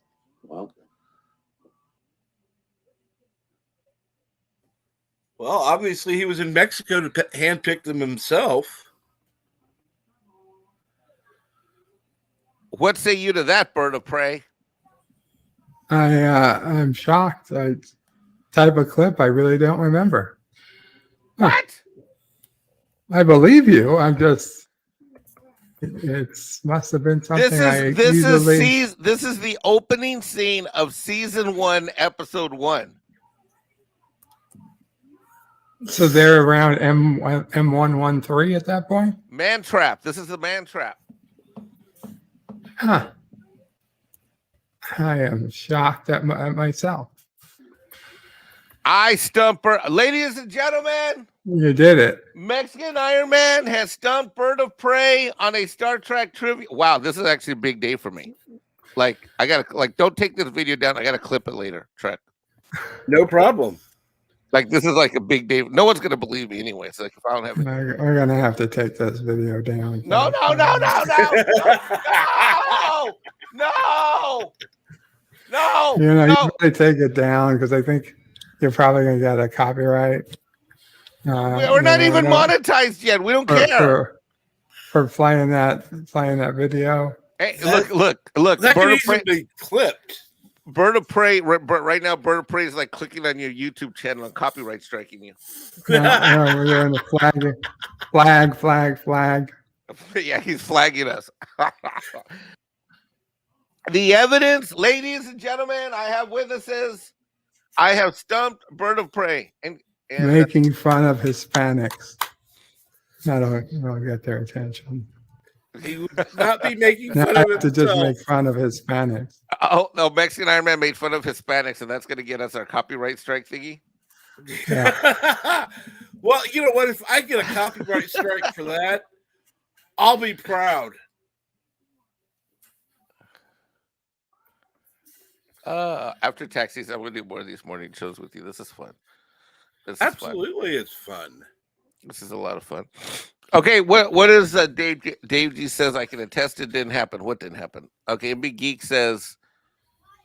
Speaker 8: Well,
Speaker 1: Obviously he was in Mexico to handpick them himself.
Speaker 6: What say you to that, bird of prey?
Speaker 2: I'm shocked. Type of clip I really don't remember.
Speaker 6: What?
Speaker 2: I believe you. I'm just. It must have been something
Speaker 6: This is the opening scene of season 1, episode 1.
Speaker 2: So they're around M113 at that point.
Speaker 6: Man trap. This is the man trap.
Speaker 2: Huh. I am shocked at myself.
Speaker 6: I stumper, ladies and gentlemen.
Speaker 2: You did it.
Speaker 6: Mexican Iron Man has stumped Bird of Prey on a Star Trek trivia. Wow, this is actually a big day for me. Like, I gotta don't take this video down. I gotta clip it later, Trek.
Speaker 1: No problem.
Speaker 6: Like, this is like a big day. No one's gonna believe me anyway. It's like if I don't have it.
Speaker 2: We're gonna have to take this video down.
Speaker 6: No.
Speaker 2: You really take it down because I think you're probably gonna get a copyright.
Speaker 6: We're not even monetized yet. We don't care
Speaker 2: for playing that video.
Speaker 6: Hey, look!
Speaker 1: That could easily be clipped.
Speaker 6: Bird of Prey right now. Bird of Prey is like clicking on your YouTube channel and copyright striking you.
Speaker 2: No, we're in the flag.
Speaker 6: Yeah, he's flagging us. The evidence, ladies and gentlemen, I have witnesses. I have stumped Bird of Prey and
Speaker 2: making fun of Hispanics. That'll get their attention.
Speaker 1: He would not be making fun of
Speaker 2: to just make fun of Hispanics.
Speaker 6: Oh no, Mexican Iron Man made fun of Hispanics, and that's going to get us our copyright strike thingy.
Speaker 1: Yeah. Well, you know what? If I get a copyright strike for that, I'll be proud.
Speaker 6: After taxis, I'm going to do more of these morning shows with you. This is fun.
Speaker 1: Absolutely, it's fun.
Speaker 6: This is a lot of fun. Okay, what is Dave? Dave G says I can attest it didn't happen. What didn't happen? Okay, Big Geek says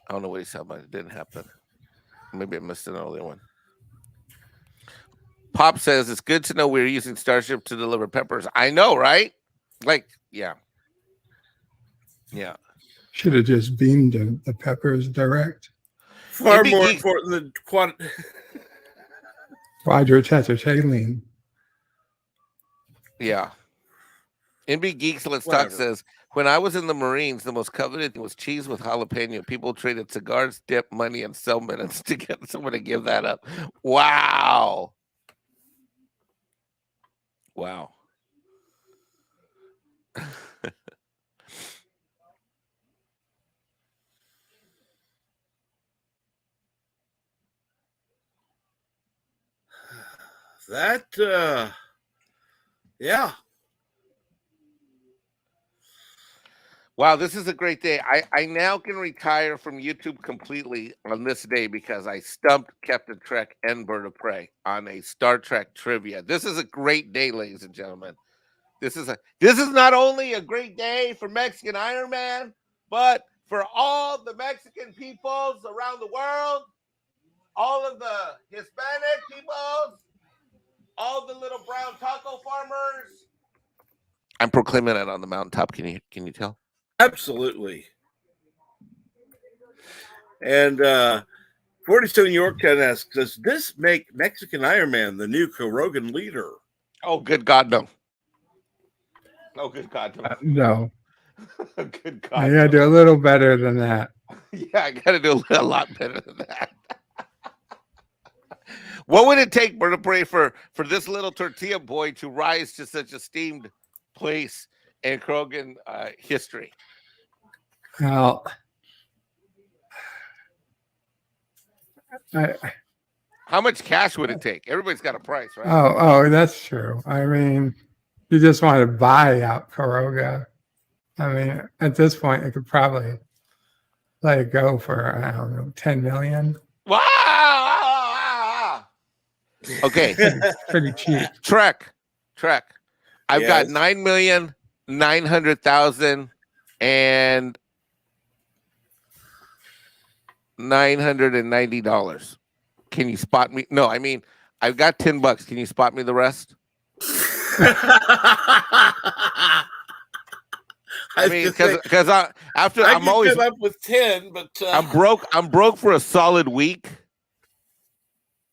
Speaker 6: I don't know what he's talking about. It didn't happen. Maybe I missed an earlier one. Pop says it's good to know we're using Starship to deliver peppers. I know, right? Like, yeah.
Speaker 2: Should have just beamed the peppers direct.
Speaker 1: Far more important than
Speaker 2: quadrotetraethyline.
Speaker 6: Yeah. NB Geeks Let's Talk says, when I was in the Marines, the most coveted thing was cheese with jalapeno. People traded cigars, dip, money, and cell minutes to get someone to give that up. Wow.
Speaker 1: That, yeah.
Speaker 6: Wow, this is a great day. I now can retire from YouTube completely on this day because I stumped Captain Trek and Bird of Prey on a Star Trek trivia. This is a great day, ladies and gentlemen. This is not only a great day for Mexican Iron Man, but for all the Mexican peoples around the world, all of the Hispanic peoples, all the little brown taco farmers. I'm proclaiming it on the mountaintop. Can you tell?
Speaker 1: Absolutely. And 47 Yorktown asks, does this make Mexican Iron Man the new Korogan leader?
Speaker 6: Oh, good God, no. Oh, good God, no.
Speaker 2: No,
Speaker 6: Good God.
Speaker 2: I gotta do a little better than that.
Speaker 6: Yeah, I got to do a lot better than that. What would it take, Bird of Prey, for this little tortilla boy to rise to such esteemed place in Krogan history?
Speaker 2: Well,
Speaker 6: How much cash would it take? Everybody's got a price, right?
Speaker 2: oh, that's true. I mean, you just want to buy out Kuroga. I mean, at this point, it could probably let it go for, I don't know, 10 million.
Speaker 6: Wow! Okay.
Speaker 2: Pretty cheap.
Speaker 6: Trek. I've got
Speaker 1: Yes.
Speaker 6: 9,900,000 and $990. Can you spot me? No, I mean, I've got $10. Can you spot me the rest? I mean, because after
Speaker 1: I
Speaker 6: I'm always
Speaker 1: come up with 10, but
Speaker 6: I'm broke for a solid week.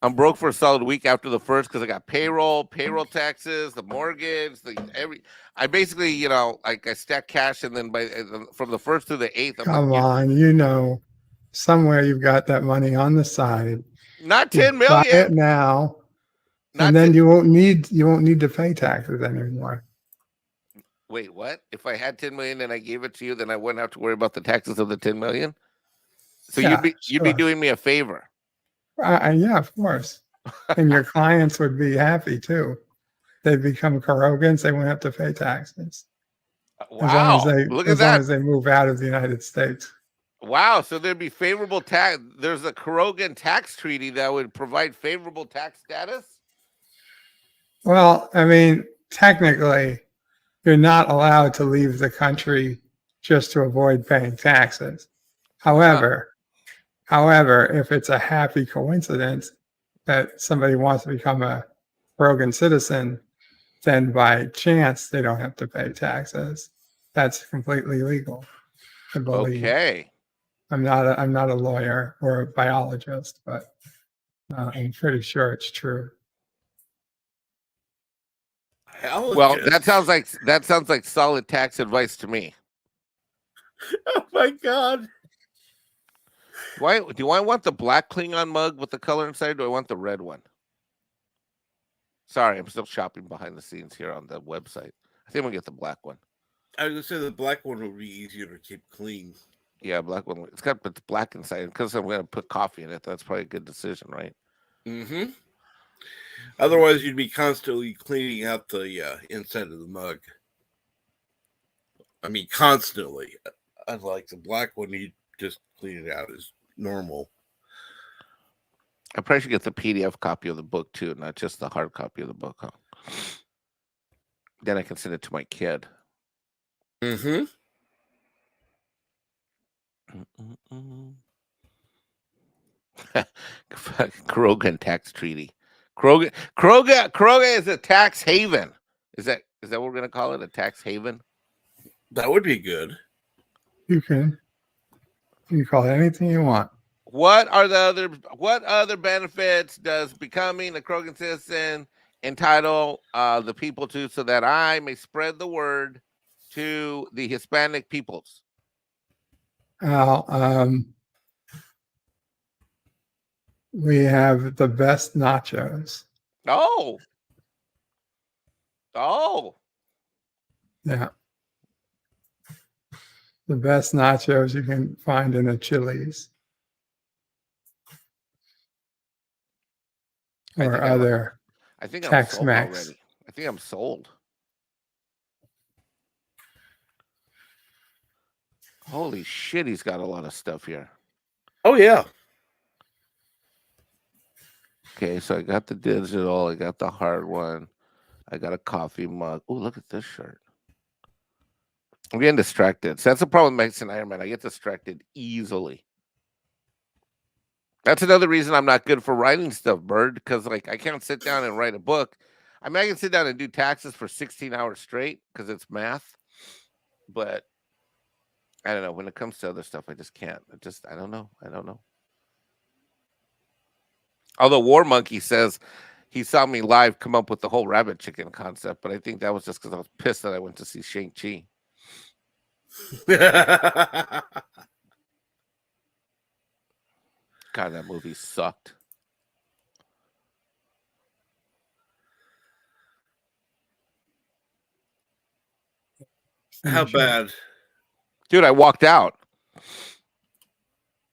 Speaker 6: I'm broke for a solid week after the first because I got payroll taxes, the mortgage, I basically, like I stack cash, and then from the 1st to the 8th,
Speaker 2: Come on, somewhere you've got that money on the side.
Speaker 6: Not 10
Speaker 2: Buy it
Speaker 6: million.
Speaker 2: now,
Speaker 6: Not
Speaker 2: and then
Speaker 6: 10
Speaker 2: you won't need to pay taxes anymore.
Speaker 6: Wait, what? If I had 10 million and I gave it to you, then I wouldn't have to worry about the taxes of the 10 million. So
Speaker 2: Yeah,
Speaker 6: you'd be
Speaker 2: sure.
Speaker 6: doing me a favor.
Speaker 2: Yeah, of course. And your clients would be happy too. They'd become Kurogans. They wouldn't have to pay taxes.
Speaker 6: Wow! Look at
Speaker 2: As long
Speaker 6: that.
Speaker 2: as they move out of the United States.
Speaker 6: Wow! So there'd be favorable tax. There's a Kurogan tax treaty that would provide favorable tax status.
Speaker 2: Well, I mean, technically, you're not allowed to leave the country just to avoid paying taxes. However, if it's a happy coincidence that somebody wants to become a Rogan citizen, then by chance they don't have to pay taxes. That's completely legal, I believe.
Speaker 6: Okay.
Speaker 2: I'm not a lawyer or a biologist, but I'm pretty sure it's true.
Speaker 6: Well, that sounds like solid tax advice to me.
Speaker 1: Oh my God.
Speaker 6: Do I want the black Klingon mug with the color inside? Or do I want the red one? Sorry, I'm still shopping behind the scenes here on the website. I think we'll get the black one.
Speaker 1: I was gonna say the black one would be easier to keep clean.
Speaker 6: Yeah, black one. It's black inside because I'm going to put coffee in it. That's probably a good decision, right?
Speaker 1: Mm-hmm. Otherwise, you'd be constantly cleaning out the inside of the mug. I mean, constantly. Unlike the black one, you just clean it out as normal.
Speaker 6: I probably should get the PDF copy of the book too, not just the hard copy of the book. Huh? Then I can send it to my kid.
Speaker 1: Mm-hmm.
Speaker 6: Krogan tax treaty. Krogan is a tax haven. Is that what we're gonna call it? A tax haven?
Speaker 1: That would be good.
Speaker 2: You can call it anything you want.
Speaker 6: What other benefits does becoming a Krogan citizen entitle the people to, so that I may spread the word to the Hispanic peoples?
Speaker 2: We have the best nachos.
Speaker 6: Oh.
Speaker 2: Yeah. The best nachos you can find in a Chili's or other Tex-Mex.
Speaker 6: I think I'm sold. Holy shit, he's got a lot of stuff here.
Speaker 1: Oh yeah.
Speaker 6: Okay, so I got the digital, I got the hard one, I got a coffee mug. Oh, look at this shirt. I'm getting distracted. So that's the problem with Mexican Iron Man. I get distracted easily. That's another reason I'm not good for writing stuff, Bird, because like I can't sit down and write a book. I mean, I can sit down and do taxes for 16 hours straight because it's math, but I don't know. When it comes to other stuff, I just can't. I don't know. I don't know. Although War Monkey says he saw me live come up with the whole rabbit chicken concept, but I think that was just because I was pissed that I went to see Shang-Chi. God, that movie sucked.
Speaker 1: How bad?
Speaker 6: Dude, I walked out.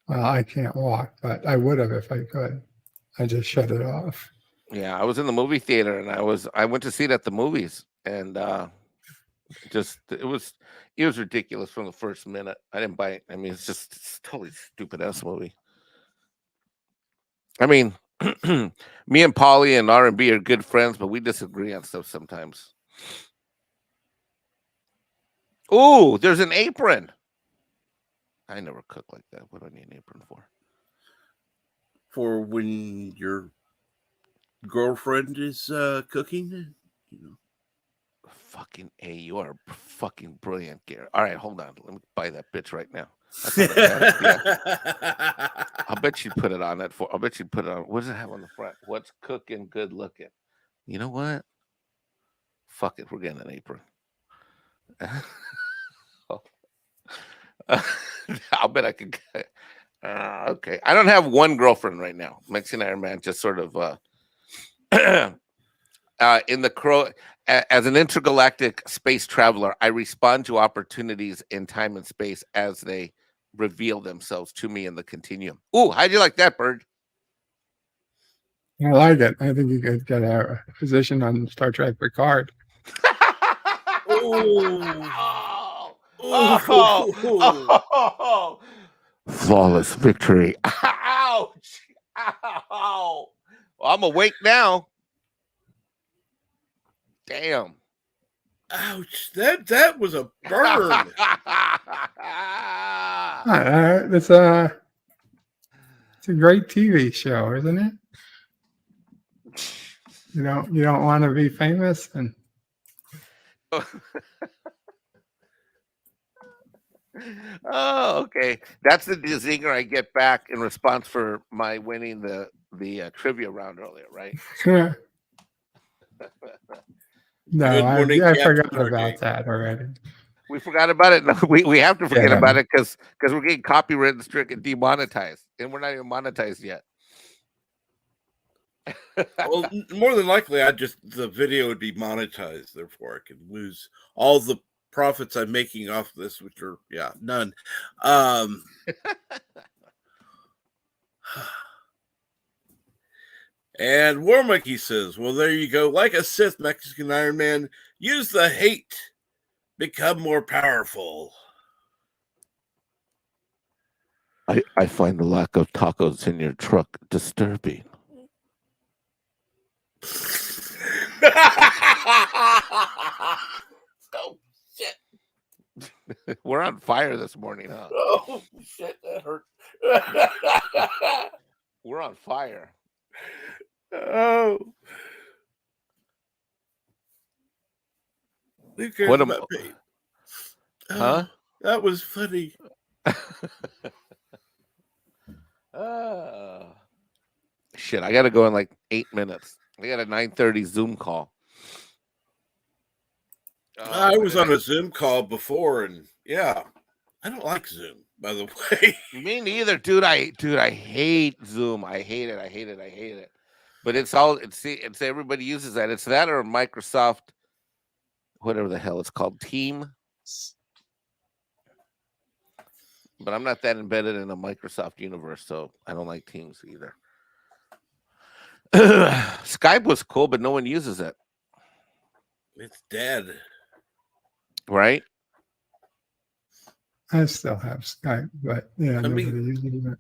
Speaker 2: Well, I can't walk, but I would have if I could. I just shut it off.
Speaker 6: Yeah, I was in the movie theater and I went to see it at the movies and just it was ridiculous from the first minute. I didn't buy it. I mean, it's totally stupid ass movie. I mean, me and Polly and R&B are good friends, but we disagree on stuff sometimes. Ooh, there's an apron. I never cook like that. What do I need an apron for?
Speaker 1: For when your girlfriend is cooking, you know.
Speaker 6: Fucking A, you are fucking brilliant, Garrett. All right, hold on. Let me buy that bitch right now. That's not a bad idea. I'll bet you'd put it on that for. I'll bet you'd put it on. What does it have on the front? What's cooking good looking? You know what? Fuck it. We're getting an apron. I'll bet I could get. Okay. I don't have one girlfriend right now. Mexican Iron Man just sort of in the crow as an intergalactic space traveler, I respond to opportunities in time and space as they reveal themselves to me in the continuum. Ooh, how'd you like that, Bird?
Speaker 2: I like it. I think you could get a position on Star Trek Picard.
Speaker 6: Oh, flawless victory. Ouch. Ow. Well, I'm awake now. Damn.
Speaker 1: Ouch! That was a burn.
Speaker 2: It's a great TV show, isn't it? You don't want to be famous and.
Speaker 6: Oh, okay. That's the zinger I get back in response for my winning the trivia round earlier, right?
Speaker 2: No,
Speaker 1: Good morning,
Speaker 2: I
Speaker 1: Captain
Speaker 2: forgot
Speaker 1: Stargate.
Speaker 2: about that already.
Speaker 6: We forgot about it. No, we have to forget
Speaker 2: Yeah.
Speaker 6: about it because we're getting copyright strict and demonetized, and we're not even monetized yet.
Speaker 1: Well, more than likely, the video would be monetized. Therefore, I could lose all the profits I'm making off this, which are none. And War Monkey says, "Well, there you go. Like a Sith, Mexican Iron Man, use the hate, become more powerful."
Speaker 6: I find the lack of tacos in your truck disturbing.
Speaker 1: Oh shit!
Speaker 6: We're on fire this morning, huh?
Speaker 1: Oh shit! That hurt.
Speaker 6: We're on fire.
Speaker 1: Oh. Who cares
Speaker 6: What
Speaker 1: about pain?
Speaker 6: Huh?
Speaker 1: That was funny.
Speaker 6: Shit, I gotta go in like 8 minutes. I got a 9:30 Zoom call.
Speaker 1: I was on a Zoom call before, and I don't like Zoom, by the way.
Speaker 6: Me neither, dude. I hate Zoom. I hate it. But it's everybody uses that. It's that or Microsoft, whatever the hell it's called, Team. But I'm not that embedded in a Microsoft universe, so I don't like Teams either. Skype was cool, but no one uses it.
Speaker 1: It's dead.
Speaker 6: Right?
Speaker 2: I still have Skype, but yeah,
Speaker 1: I
Speaker 2: nobody
Speaker 1: mean,
Speaker 2: uses it.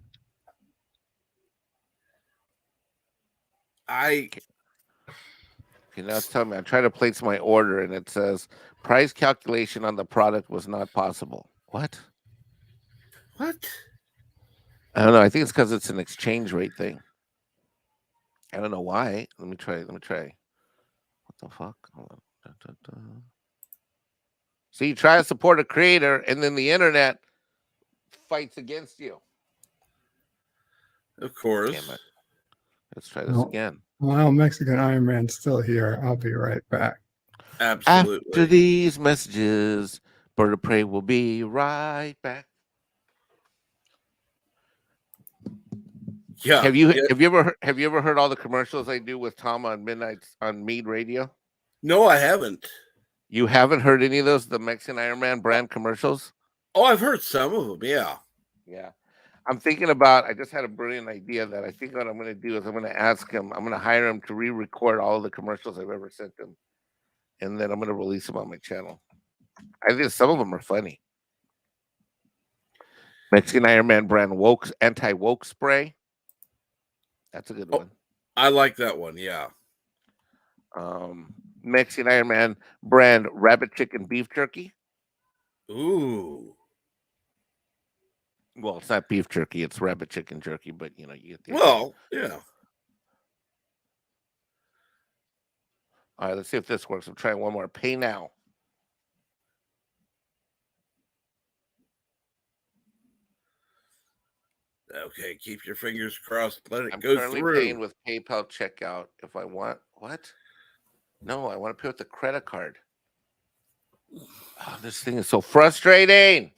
Speaker 6: Okay, now it's telling me I'm trying to place my order, and it says price calculation on the product was not possible. What?
Speaker 1: what?
Speaker 6: I don't know. I think it's because it's an exchange rate thing. I don't know why. Let me try. What the fuck? Hold on. Dun, dun, dun. So you try to support a creator, and then the internet fights against you.
Speaker 1: Of course.
Speaker 6: Damn it. Let's try this
Speaker 2: Well,
Speaker 6: again.
Speaker 2: while Mexican Iron Man's still here, I'll be right back.
Speaker 1: Absolutely.
Speaker 6: After these messages, Bird of Prey will be right back.
Speaker 1: Yeah.
Speaker 6: Have you ever heard all the commercials I do with Tom on Midnights on Mead Radio?
Speaker 1: No, I haven't.
Speaker 6: You haven't heard any of those, the Mexican Iron Man brand commercials?
Speaker 1: Oh, I've heard some of them. Yeah.
Speaker 6: Yeah. I'm thinking about, I just had a brilliant idea that I think what I'm going to do is I'm going to ask him, I'm going to hire him to re-record all of the commercials I've ever sent him. And then I'm going to release them on my channel. I think some of them are funny. Mexican Iron Man brand woke anti-woke spray. That's a good one.
Speaker 1: I like that one. Yeah.
Speaker 6: Mexican Iron Man brand rabbit chicken beef jerky.
Speaker 1: Ooh.
Speaker 6: Well, it's not beef jerky; it's rabbit chicken jerky. But you know, you get the
Speaker 1: Well, yeah.
Speaker 6: All right, let's see if this works. I'm trying one more. Pay now.
Speaker 1: Okay, keep your fingers crossed. Let it
Speaker 6: I'm
Speaker 1: go
Speaker 6: currently
Speaker 1: through.
Speaker 6: paying with PayPal checkout. If I want what? No, I want to pay with the credit card. Oh, this thing is so frustrating.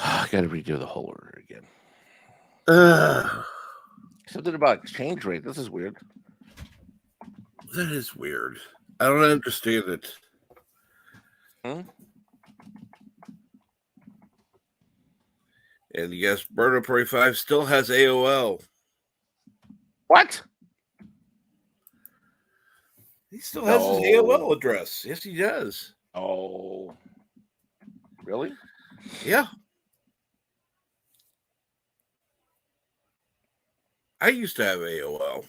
Speaker 6: I got to redo the whole order again. Something about exchange rate. This is weird.
Speaker 1: That is weird. I don't understand it. And yes, Bird of Prey 5 still has AOL.
Speaker 6: What?
Speaker 1: He still has his AOL address. Yes, he does.
Speaker 6: Oh, really?
Speaker 1: Yeah. I used to have AOL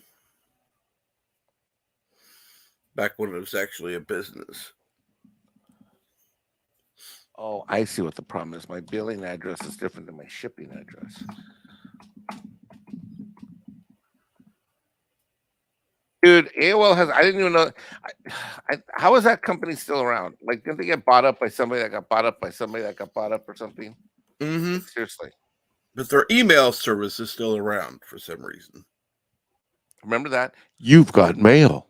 Speaker 1: back when it was actually a business.
Speaker 6: Oh, I see what the problem is. My billing address is different than my shipping address. Dude, AOL has, I didn't even know. How is that company still around? Like, didn't they get bought up by somebody that got bought up by somebody that got bought up or something?
Speaker 1: Mm-hmm.
Speaker 6: Like, seriously.
Speaker 1: But their email service is still around for some reason.
Speaker 6: Remember that? You've got mail.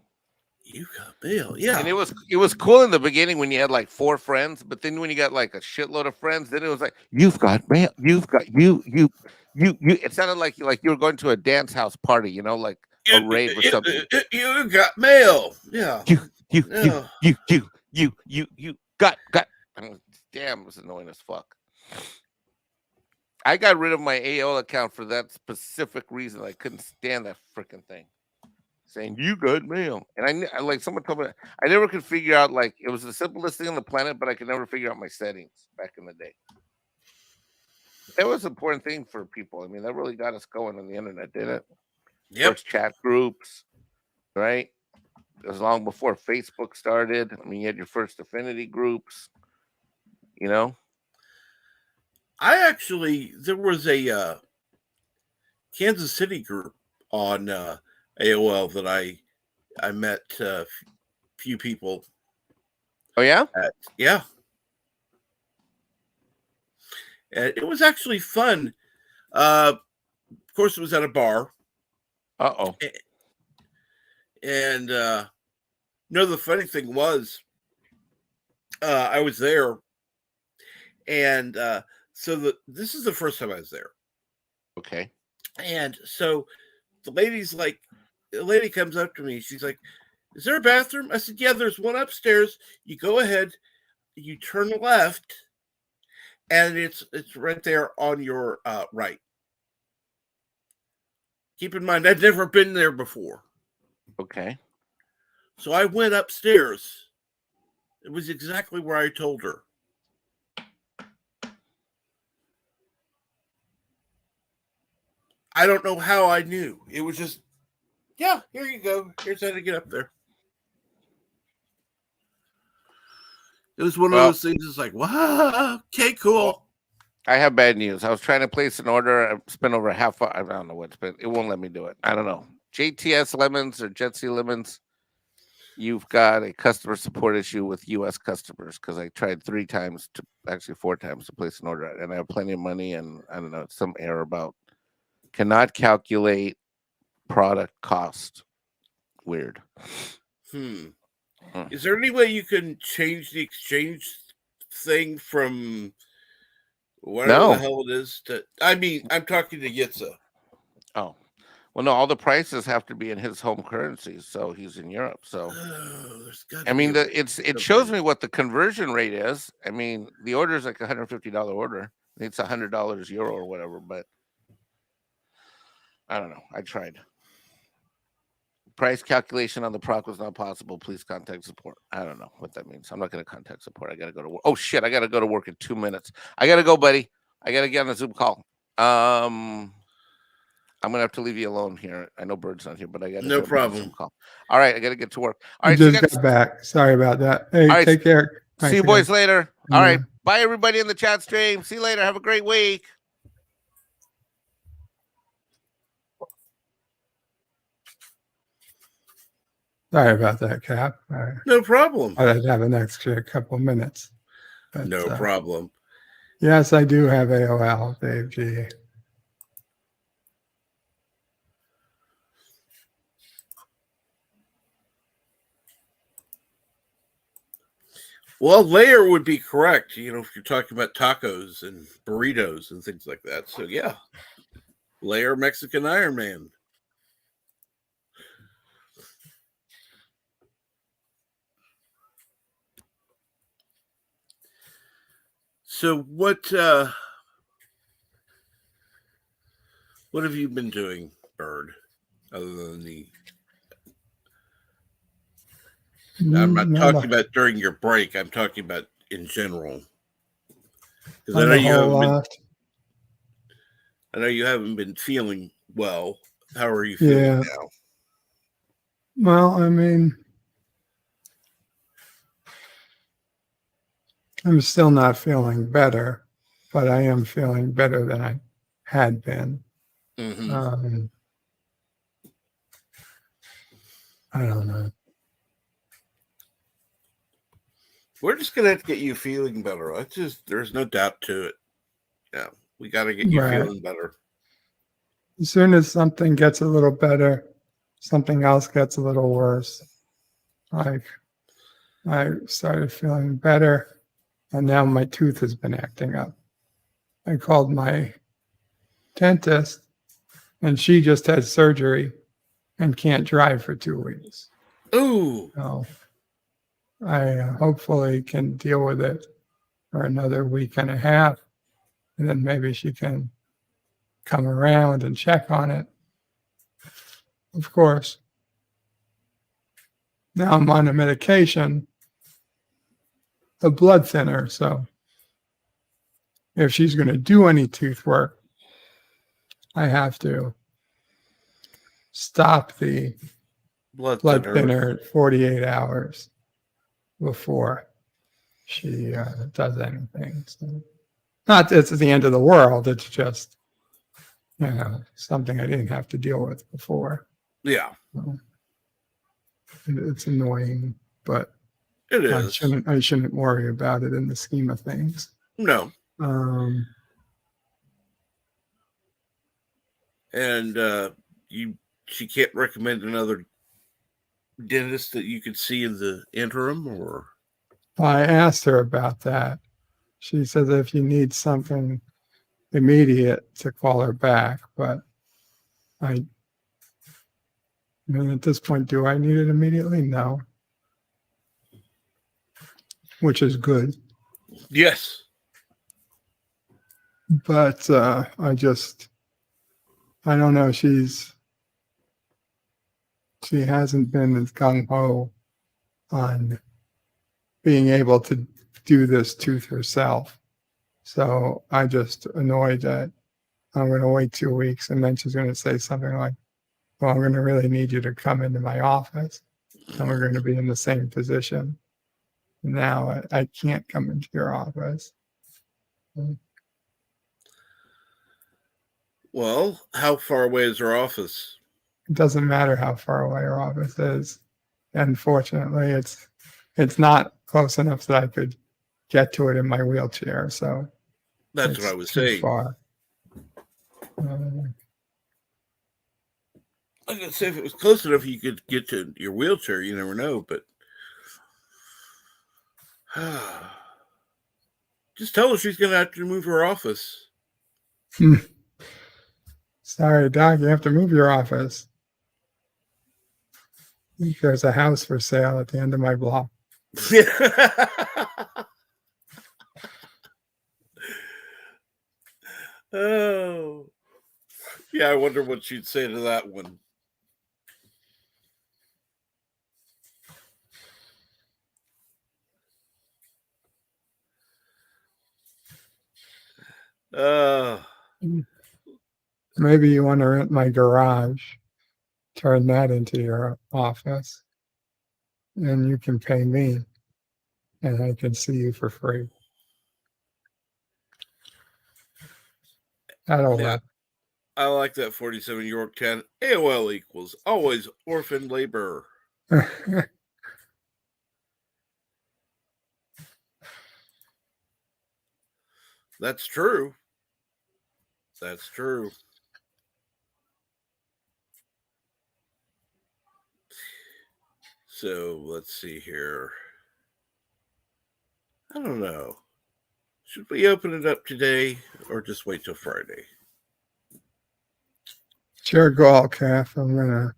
Speaker 1: You got mail, yeah.
Speaker 6: And it was cool in the beginning when you had like 4 friends, but then when you got like a shitload of friends, then it was like, you've got mail. You've got you. It sounded like you were going to a dance house party, you know, like a rave or something.
Speaker 1: You got mail, yeah.
Speaker 6: You got. Damn, it was annoying as fuck. I got rid of my AOL account for that specific reason. I couldn't stand that freaking thing. Saying you got mail, and I like someone told me I never could figure out, like, it was the simplest thing on the planet, but I could never figure out my settings back in the day. That was an important thing for people. I mean, that really got us going on the internet, didn't it?
Speaker 1: Yep.
Speaker 6: First chat groups, right? It was long before Facebook started. I mean, you had your first affinity groups, you know.
Speaker 1: There was a Kansas City group on AOL that I met a few people.
Speaker 6: Oh yeah,
Speaker 1: yeah. And it was actually fun. Of course, it was at a bar. And the funny thing was, I was there, and this is the first time I was there.
Speaker 6: Okay.
Speaker 1: And so the lady comes up to me. She's like, "Is there a bathroom?" I said, "Yeah, there's one upstairs. You go ahead, you turn left, and it's right there on your right. Keep in mind, I'd never been there before.
Speaker 6: Okay.
Speaker 1: So I went upstairs. It was exactly where I told her. I don't know how I knew. It was just, yeah, here you go. Here's how to get up there. It was one of those things. It's like, wow, okay, cool.
Speaker 6: I have bad news. I was trying to place an order. I spent over half. I don't know what's been. It won't let me do it. I don't know. JTS Lemons or Jetsy Lemons. You've got a customer support issue with U.S. customers because I tried 4 times to place an order, and I have plenty of money. And I don't know, some error about cannot calculate product cost. Weird.
Speaker 1: Is there any way you can change the exchange thing from whatever the hell it is to? I mean, I'm talking to Yitza.
Speaker 6: Oh, well, no, all the prices have to be in his home currency, so he's in Europe. So, I mean, it shows me what the conversion rate is. I mean, the order is like $150 order. It's $100 euro or whatever, but I don't know. I tried. Price calculation on the product was not possible. Please contact support. I don't know what that means. I'm not going to contact support. I got to go to work. Oh shit! I got to go to work in 2 minutes. I got to go, buddy. I got to get on a Zoom call. I'm gonna have to leave you alone here. I know Bird's not here, but I got
Speaker 1: no problem.
Speaker 6: Call. All right, I got to get to work. All right,
Speaker 2: I just got back. Sorry about that. Hey,
Speaker 6: right,
Speaker 2: take care.
Speaker 6: See you boys later. All right, bye everybody in the chat stream. See you later. Have a great week.
Speaker 2: Sorry about that, Cap.
Speaker 1: No problem.
Speaker 2: I'd have an extra couple minutes. But,
Speaker 1: no problem.
Speaker 2: Yes, I do have AOL, Dave G.
Speaker 1: Well, layer would be correct, if you're talking about tacos and burritos and things like that. So, yeah, layer Mexican Iron Man. So, what have you been doing, Bird, other than the... I'm not talking about during your break. I'm talking about in general. Because I know you haven't been feeling well. How are you feeling now?
Speaker 2: Well, I mean, I'm still not feeling better, but I am feeling better than I had been.
Speaker 1: Mm-hmm.
Speaker 2: I don't know.
Speaker 1: We're just gonna have to get you feeling better. There's no doubt to it. Yeah, we got to get you feeling better.
Speaker 2: As soon as something gets a little better, something else gets a little worse. Like I started feeling better, and now my tooth has been acting up. I called my dentist, and she just had surgery and can't drive for 2 weeks.
Speaker 1: Ooh.
Speaker 2: So I hopefully can deal with it for another week and a half, and then maybe she can come around and check on it. Of course, now I'm on a medication, a blood thinner, so if she's going to do any tooth work, I have to stop the blood thinner at 48 hours before she does anything. So, not that it's the end of the world. It's just, something I didn't have to deal with before.
Speaker 1: Yeah.
Speaker 2: So, it's annoying, but
Speaker 1: it is.
Speaker 2: I shouldn't worry about it in the scheme of things.
Speaker 1: No. And she can't recommend another dentist that you could see in the interim, or?
Speaker 2: I asked her about that. She says if you need something immediate to call her back, but I mean, at this point, do I need it immediately? No. Which is good.
Speaker 1: Yes.
Speaker 2: But I don't know. She hasn't been as gung ho on being able to do this tooth herself. So I just annoyed that I'm going to wait 2 weeks, and then she's going to say something like, well, I'm going to really need you to come into my office, and we're going to be in the same position. Now I can't come into your office.
Speaker 1: Well, how far away is her office?
Speaker 2: It doesn't matter how far away her office is. Unfortunately, it's not close enough that I could get to it in my wheelchair. So
Speaker 1: That's
Speaker 2: it's
Speaker 1: what I was
Speaker 2: too
Speaker 1: saying.
Speaker 2: far.
Speaker 1: I was gonna say if it was close enough, you could get to your wheelchair. You never know, but just tell her she's gonna have to move her office.
Speaker 2: Sorry, Doc, you have to move your office. There's a house for sale at the end of my block.
Speaker 1: Oh, yeah. I wonder what she'd say to that one.
Speaker 2: Maybe you want to rent my garage, turn that into your office, and you can pay me, and I can see you for free. That'll
Speaker 1: Yeah.
Speaker 2: work.
Speaker 1: I like that 47 Yorktown. AOL equals always orphan labor. That's true. That's true. So let's see here. I don't know. Should we open it up today or just wait till Friday?
Speaker 2: Sure, call, Calf. I'm going to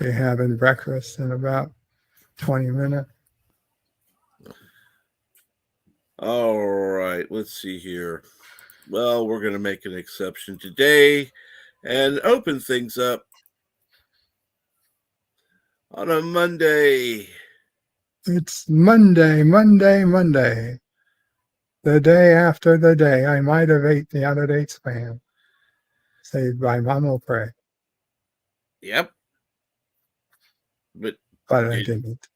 Speaker 2: be having breakfast in about 20 minutes.
Speaker 1: All right, let's see here. Well, we're going to make an exception today and open things up on a Monday.
Speaker 2: It's Monday. The day after the day I might have ate the out-of-date spam. Saved by Mama Pray.
Speaker 1: Yep. But
Speaker 2: I didn't.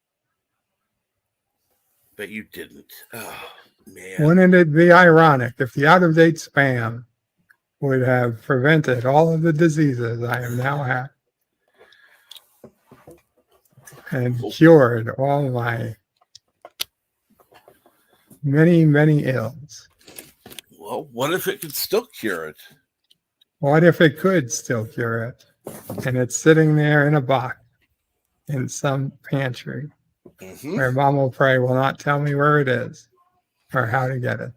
Speaker 1: But you didn't. Oh, man.
Speaker 2: Wouldn't it be ironic if the out-of-date spam would have prevented all of the diseases I am now having and cured all my many, many ills?
Speaker 1: Well, what if it could still cure it?
Speaker 2: What if it could still cure it? And it's sitting there in a box in some pantry where Mom will pray will not tell me where it is or how to get it.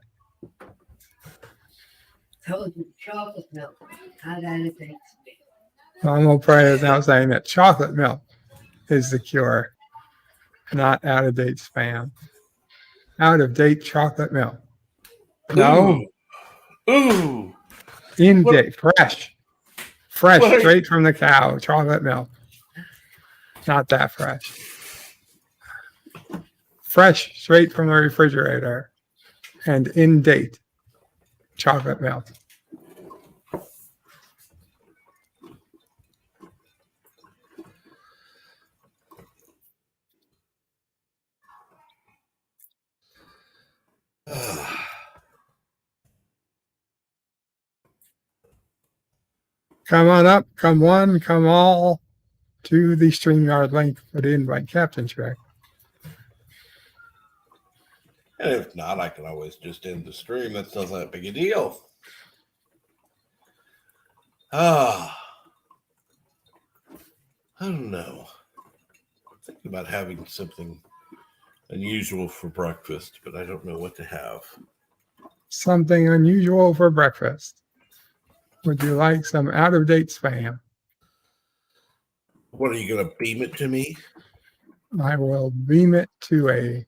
Speaker 9: Told you, chocolate milk. How that it takes.
Speaker 2: Mom will pray is now saying that chocolate milk is the cure, not out-of-date spam. Out-of-date chocolate milk. No.
Speaker 1: Ooh.
Speaker 2: In date, fresh,
Speaker 1: What?
Speaker 2: straight from the cow, chocolate milk. Not that fresh. Fresh, straight from the refrigerator, and in date, chocolate milk. Come on up, come one, come all to the StreamYard link put in by Captain Shrek.
Speaker 1: And if not, I can always just end the stream. That's not that big a deal. I don't know. I'm thinking about having something unusual for breakfast, but I don't know what to have.
Speaker 2: Something unusual for breakfast. Would you like some out-of-date spam?
Speaker 1: What, are you going to beam it to me?
Speaker 2: I will beam it to a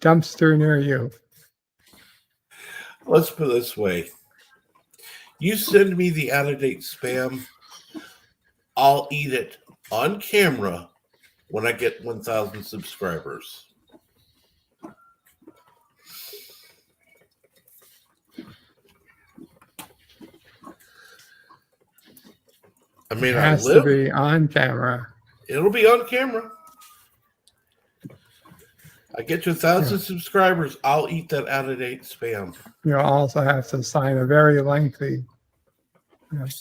Speaker 2: dumpster near you.
Speaker 1: Let's put it this way. You send me the out of date spam, I'll eat it on camera when I get 1,000 subscribers. I mean,
Speaker 2: It has to be on camera.
Speaker 1: It'll be on camera. I get to 1,000 subscribers, I'll eat that out of date spam.
Speaker 2: You also have to sign a very lengthy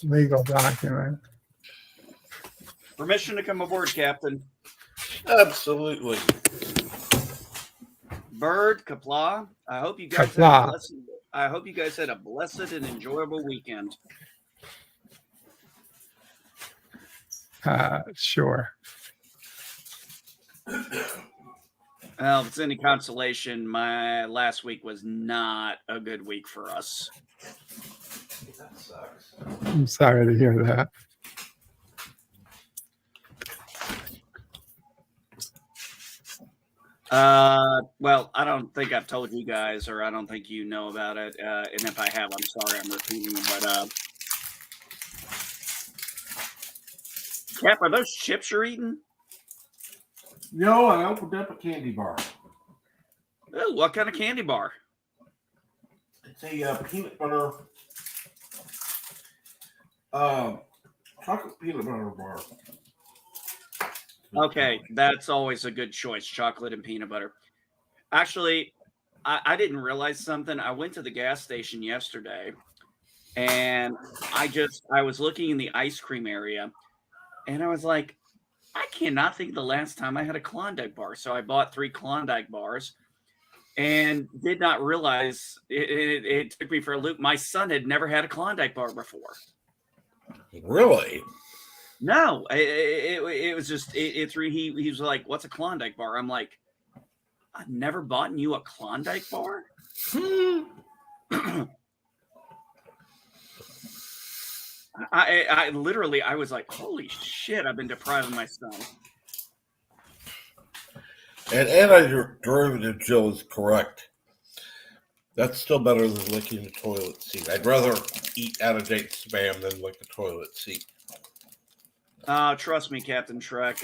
Speaker 2: legal document.
Speaker 10: Permission to come aboard, Captain.
Speaker 1: Absolutely.
Speaker 10: Bird, Kapla. I hope you guys had a blessed and enjoyable weekend.
Speaker 2: Sure.
Speaker 10: Well, if it's any consolation, my last week was not a good week for us.
Speaker 1: That sucks.
Speaker 2: I'm sorry to hear that.
Speaker 10: Well, I don't think I've told you guys, or I don't think you know about it. And if I have, I'm sorry, I'm repeating. But Cap, are those chips you're eating?
Speaker 1: No, I opened up a candy bar.
Speaker 10: Oh, what kind of candy bar?
Speaker 1: It's a peanut butter, chocolate peanut butter bar.
Speaker 10: Okay, that's always a good choice, chocolate and peanut butter. Actually, I didn't realize something. I went to the gas station yesterday, and I was looking in the ice cream area, and I was like, I cannot think of the last time I had a Klondike bar. So I bought 3 Klondike bars and did not realize it took me for a loop. My son had never had a Klondike bar before.
Speaker 1: Really?
Speaker 10: No, it was just he was like, "What's a Klondike bar?" I'm like, "I've never bought you a Klondike bar." I literally I was like, "Holy shit!" I've been depriving my son.
Speaker 1: And anti-derivative Jill is correct. That's still better than licking the toilet seat. I'd rather eat out-of-date spam than lick a toilet seat.
Speaker 10: Trust me, Captain Shrek.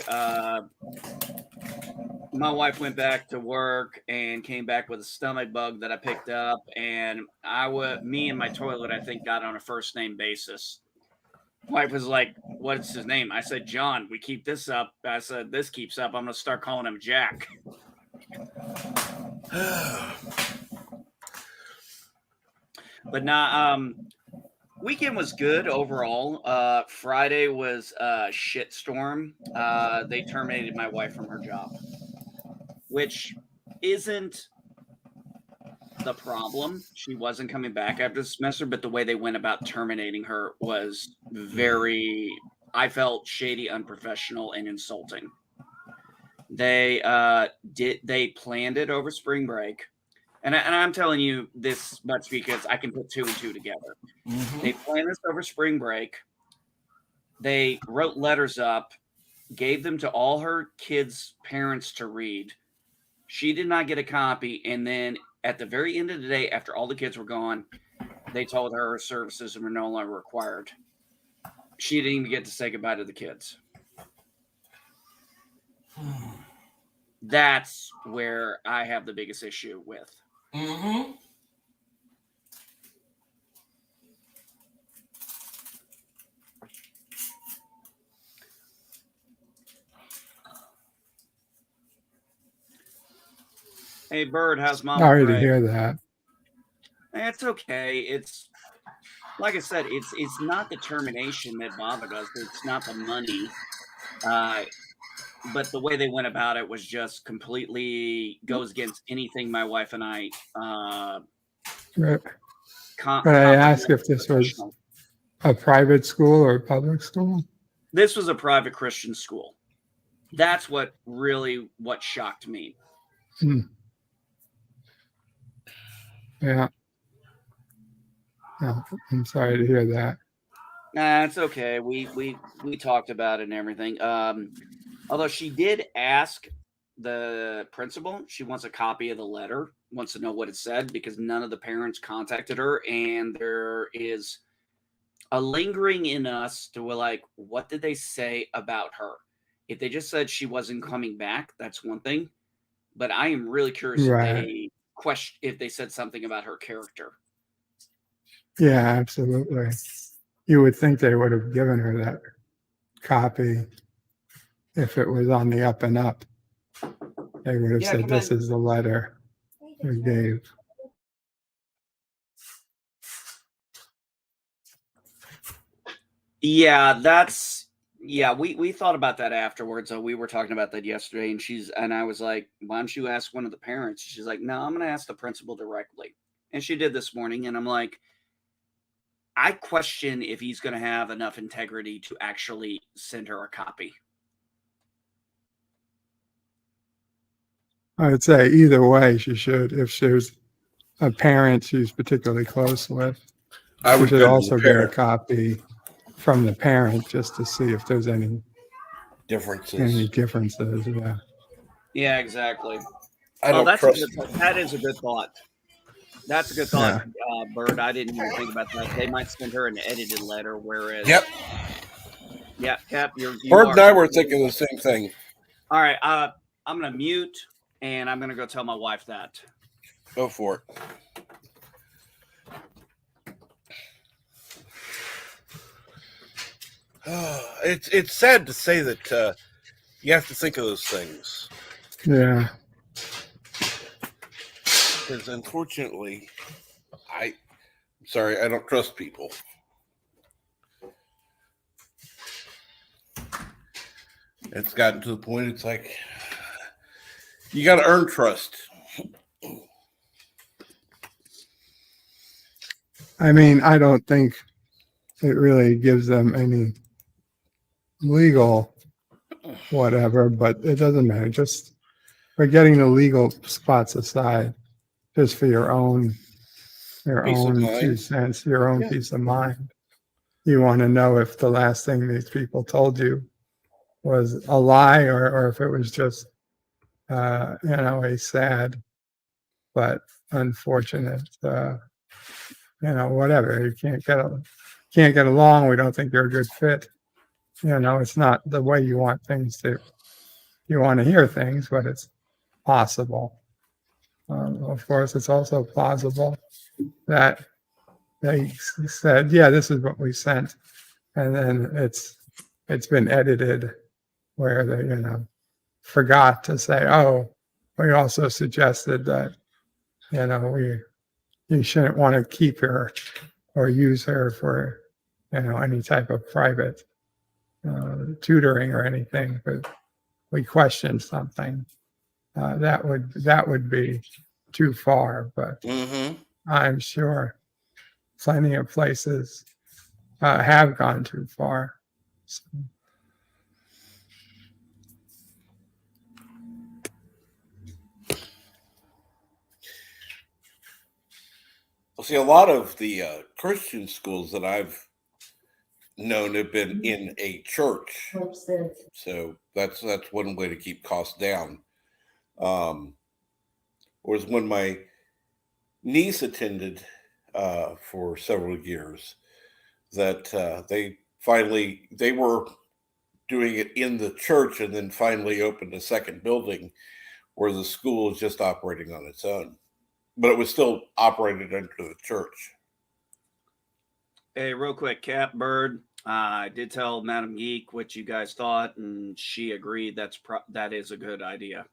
Speaker 10: My wife went back to work and came back with a stomach bug that I picked up, and me and my toilet, I think, got on a first name basis. Wife was like, "What's his name?" I said, "John." We keep this up. I said, "This keeps up, I'm gonna start calling him Jack." But nah, weekend was good overall. Friday was a shitstorm. They terminated my wife from her job, which isn't the problem. She wasn't coming back after the semester, but the way they went about terminating her was very, I felt, shady, unprofessional, and insulting. They planned it over spring break. And I'm telling you this much because I can put 2 and 2 together. Mm-hmm. They planned this over spring break. They wrote letters up, gave them to all her kids' parents to read. She did not get a copy. And then at the very end of the day, after all the kids were gone, they told her her services were no longer required. She didn't even get to say goodbye to the kids. That's where I have the biggest issue with.
Speaker 1: Mm-hmm.
Speaker 10: Hey, Bird, how's Mom?
Speaker 2: Sorry to hear that.
Speaker 10: It's okay. It's like I said, it's not the termination that bothered us. It's not the money. But the way they went about it was just completely goes against anything my wife and I.
Speaker 2: Could I ask if this was a private school or a public school?
Speaker 10: This was a private Christian school. That's what shocked me.
Speaker 2: Yeah. No, I'm sorry to hear that.
Speaker 10: Nah, it's okay. We talked about it and everything. Although she did ask the principal, she wants a copy of the letter, wants to know what it said because none of the parents contacted her, and there is a lingering in us to like, what did they say about her? If they just said she wasn't coming back, that's one thing. But I am really curious
Speaker 2: Right.
Speaker 10: if they said something about her character.
Speaker 2: Yeah, absolutely. You would think they would have given her that copy if it was on the up and up. They would have
Speaker 10: Yeah,
Speaker 2: said,
Speaker 10: come
Speaker 2: this
Speaker 10: in.
Speaker 2: is the letter we gave.
Speaker 10: Yeah, we thought about that afterwards. So we were talking about that yesterday, and I was like, why don't you ask one of the parents? She's like, no, I'm gonna ask the principal directly. And she did this morning, and I'm like, I question if he's gonna have enough integrity to actually send her a copy.
Speaker 2: I would say either way, she should, if there's a parent she's particularly close with,
Speaker 1: I
Speaker 2: she
Speaker 1: would
Speaker 2: should
Speaker 1: go to
Speaker 2: also
Speaker 1: the
Speaker 2: get a
Speaker 1: parent.
Speaker 2: copy from the parent just to see if there's any
Speaker 1: Differences.
Speaker 2: differences. Yeah.
Speaker 10: Yeah, exactly.
Speaker 1: I don't trust.
Speaker 10: That is a good thought. That's a good thought, Bird. I didn't even think about that. They might send her an edited letter, whereas
Speaker 1: Yep.
Speaker 10: Yeah, Cap, you
Speaker 1: Bird
Speaker 10: are.
Speaker 1: and I were thinking the same thing.
Speaker 10: All right, I'm gonna mute and I'm gonna go tell my wife that.
Speaker 1: Go for it. It's sad to say that you have to think of those things.
Speaker 2: Yeah.
Speaker 1: Because unfortunately, I'm sorry, I don't trust people. It's gotten to the point, it's like, you got to earn trust.
Speaker 2: I mean, I don't think it really gives them any legal whatever, but it doesn't matter. Just for getting the legal spots aside, just for your own
Speaker 1: Peace of mind.
Speaker 2: 2 cents, your own peace of mind. You want to know if the last thing these people told you was a lie or if it was just, a sad but unfortunate, whatever. You can't get along. We don't think you're a good fit. It's not the way you want you want to hear things, but it's possible. Of course, it's also plausible that they said, yeah, this is what we sent. And then it's been edited where they, forgot to say, oh, we also suggested that, you shouldn't want to keep her or use her for, any type of private tutoring or anything, but we questioned something. That would be too far, but I'm sure plenty of places have gone too far. So.
Speaker 1: Well, see, a lot of the Christian schools that I've known have been in a church, so that's one way to keep costs down. Whereas when my niece attended for several years, that they were doing it in the church and then finally opened a second building where the school is just operating on its own, but it was still operated under the church.
Speaker 10: Hey, real quick, Cap, Bird. I did tell Madam Geek what you guys thought, and she agreed that is a good idea.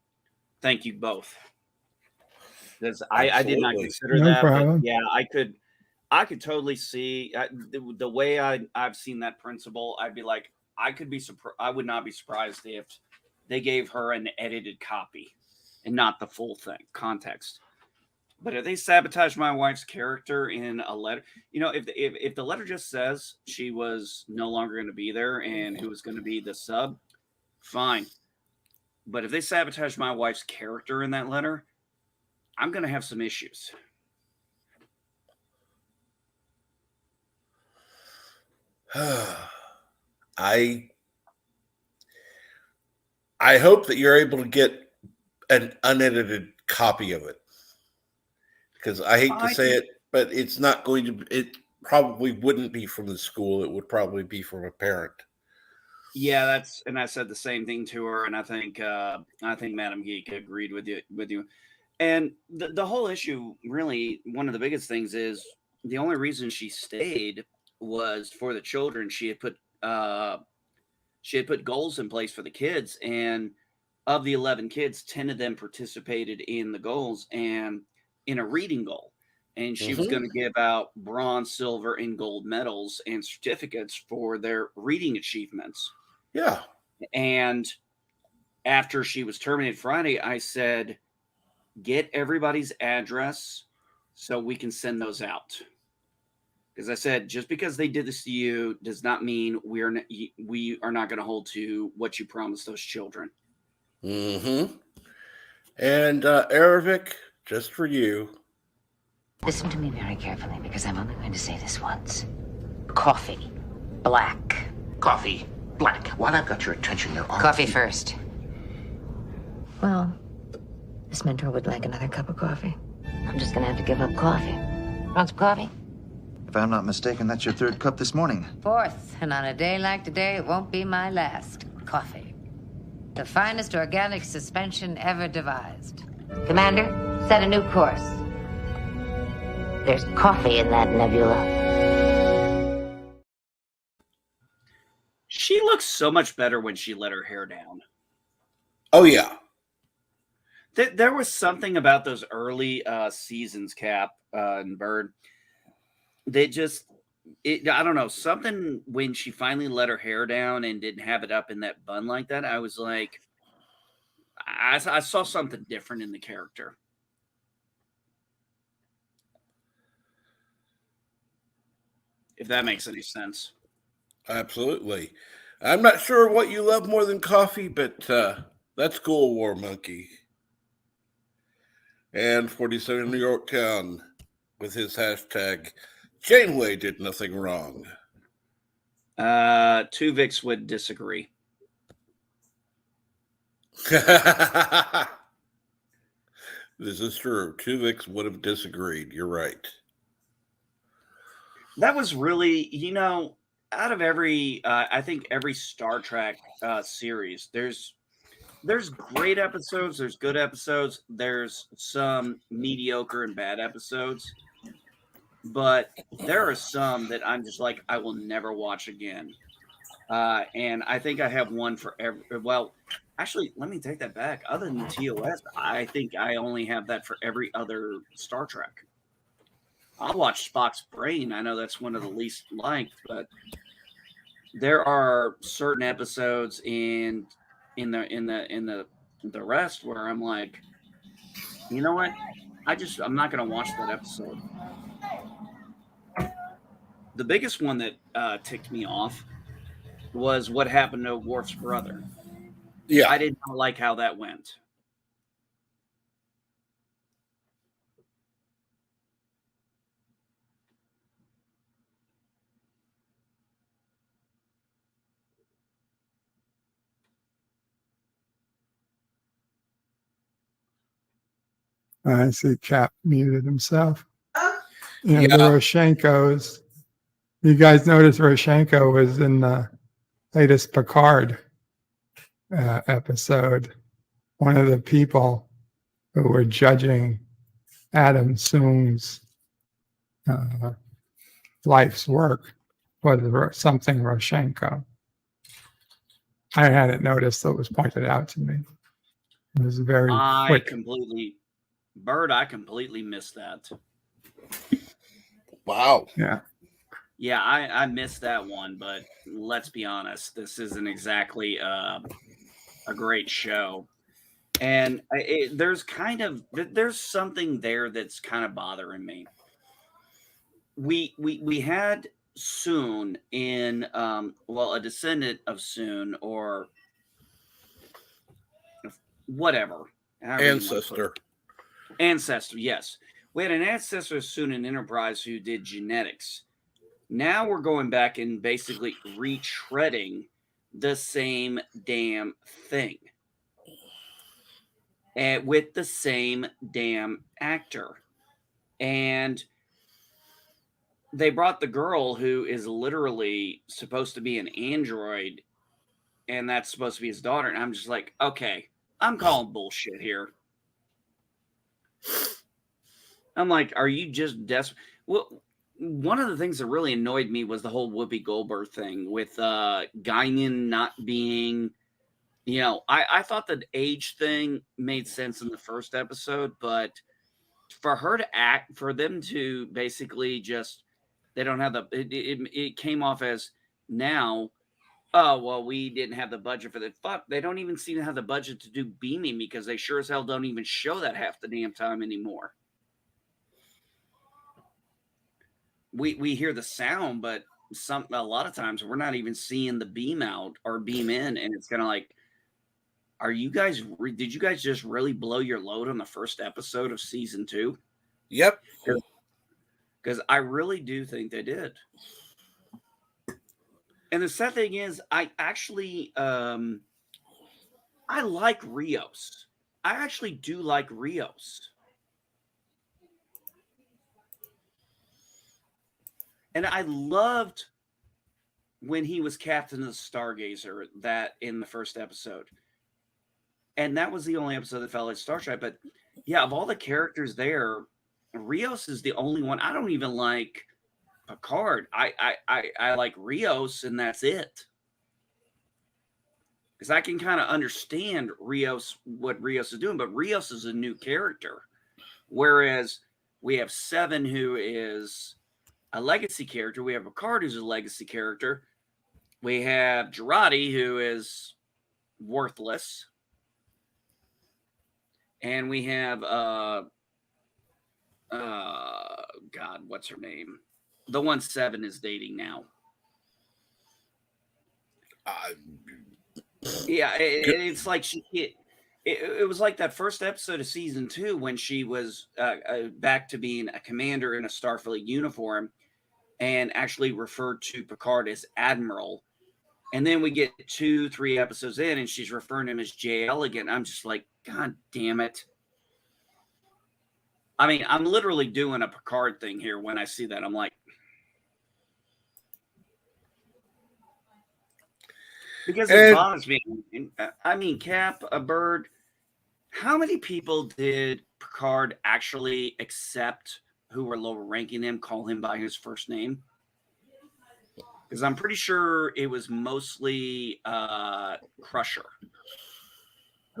Speaker 10: Thank you both. Because I did not consider
Speaker 2: No
Speaker 10: that,
Speaker 2: problem.
Speaker 10: but yeah, I could totally see the way I've seen that principal. I'd be like, I would not be surprised if they gave her an edited copy and not the full thing context. But if they sabotage my wife's character in a letter, if the letter just says she was no longer going to be there and who was going to be the sub, fine. But if they sabotage my wife's character in that letter, I'm going to have some issues.
Speaker 1: I hope that you're able to get an unedited copy of it, because I hate to say it, but it's not going to. probably wouldn't be from the school. It would probably be from a parent.
Speaker 10: Yeah, and I said the same thing to her, and I think Madam Geek agreed with you. And the whole issue, really, one of the biggest things is the only reason she stayed was for the children. She had put goals in place for the kids, and of the 11 kids, 10 of them participated in the goals and in a reading goal. And she was going to give out bronze, silver, and gold medals and certificates for their reading achievements.
Speaker 1: Yeah.
Speaker 10: And after she was terminated Friday, I said, get everybody's address so we can send those out. Because I said, just because they did this to you does not mean we are not going to hold to what you promised those children.
Speaker 1: And Aravic, just for you.
Speaker 3: Listen to me very carefully, because I'm only going to say this once. Coffee. Black.
Speaker 4: Coffee. Black. While I've got your attention, there are...
Speaker 3: Coffee first. Well, this mentor would like another cup of coffee. I'm just gonna have to give up coffee. Want some coffee?
Speaker 5: If I'm not mistaken, that's your third cup this morning.
Speaker 3: Fourth, and on a day like today, it won't be my last. Coffee. The finest organic suspension ever devised. Commander, set a new course. There's coffee in that nebula.
Speaker 10: She looks so much better when she let her hair down.
Speaker 1: Oh, yeah.
Speaker 10: There was something about those early seasons, Cap and Bird. I don't know, something when she finally let her hair down and didn't have it up in that bun like that. I was like, I saw something different in the character. If that makes any sense.
Speaker 1: Absolutely. I'm not sure what you love more than coffee, but that's cool, War Monkey. And 47 New York Town with his hashtag, Janeway did nothing wrong.
Speaker 10: Tuvix would disagree.
Speaker 1: This is true. Tuvix would have disagreed. You're right.
Speaker 10: That was really, out of every, I think every Star Trek series, there's great episodes, there's good episodes, there's some mediocre and bad episodes, but there are some that I'm just like, I will never watch again. And I think I have one for every, well, actually, let me take that back. Other than TOS, I think I only have that for every other Star Trek. I'll watch Spock's Brain. I know that's one of the least liked, but there are certain episodes in the rest where I'm like, you know what? I'm not going to watch that episode. The biggest one that ticked me off was what happened to Worf's brother.
Speaker 1: Yeah.
Speaker 10: I did not like how that went.
Speaker 2: I see Cap muted himself.
Speaker 1: Yeah.
Speaker 2: The Roshenkos. You guys noticed Roshenko was in the latest Picard episode. One of the people who were judging Adam Soong's life's work was something Roshenko. I hadn't noticed, so it was pointed out to me. It was very quick.
Speaker 10: I completely missed that.
Speaker 1: Wow.
Speaker 2: Yeah.
Speaker 10: Yeah, I missed that one, but let's be honest, this isn't exactly a great show. And there's something there that's kind of bothering me. We had Soon in a descendant of Soon or whatever. Ancestor, yes. We had an ancestor Soon in Enterprise who did genetics. Now we're going back and basically retreading the same damn thing. And with the same damn actor. And they brought the girl who is literally supposed to be an android, and that's supposed to be his daughter. And I'm just like, okay, I'm calling bullshit here. I'm like, are you just desperate? Well, one of the things that really annoyed me was the whole Whoopi Goldberg thing with Guinan not being, I thought the age thing made sense in the first episode, but for her to act, for them to basically just, they don't have it came off as now, oh, well, we didn't have the budget for that. Fuck, they don't even seem to have the budget to do beaming because they sure as hell don't even show that half the damn time anymore. We hear the sound, but a lot of times we're not even seeing the beam out or beam in, and it's kind of like, did you guys just really blow your load on the first episode of season 2?
Speaker 1: Yep.
Speaker 10: Because I really do think they did. And the sad thing is, I actually, I like Rios. I actually do like Rios. And I loved when he was captain of the Stargazer, that in the first episode. And that was the only episode that felt like Star Trek. But yeah, of all the characters there, Rios is the only one. I don't even like Picard. I like Rios, and that's it. Because I can kind of understand what Rios is doing, but Rios is a new character. Whereas we have Seven, who is a legacy character. We have Picard, who's a legacy character. We have Girardi, who is worthless. And we have God, what's her name? The one Seven is dating now. Yeah, it's like it was like that first episode of season 2 when she was back to being a commander in a Starfleet uniform and actually referred to Picard as Admiral. And then we get 2-3 episodes in and she's referring to him as JL again. I'm just like, God damn it. I mean, I'm literally doing a Picard thing here when I see that. I'm like, because it bothers me. I mean, Cap, a bird. How many people did Picard actually accept who were lower ranking him, call him by his first name? Because I'm pretty sure it was mostly Crusher.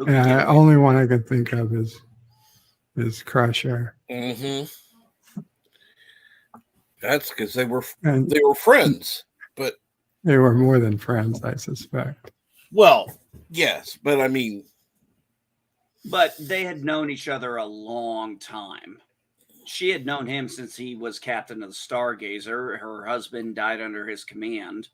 Speaker 2: Yeah, the only one I can think of is Crusher.
Speaker 1: Mm-hmm. That's because they were friends, but
Speaker 2: they were more than friends, I suspect.
Speaker 1: Well, yes, but I mean,
Speaker 10: but they had known each other a long time. She had known him since he was captain of the Stargazer. Her husband died under his command.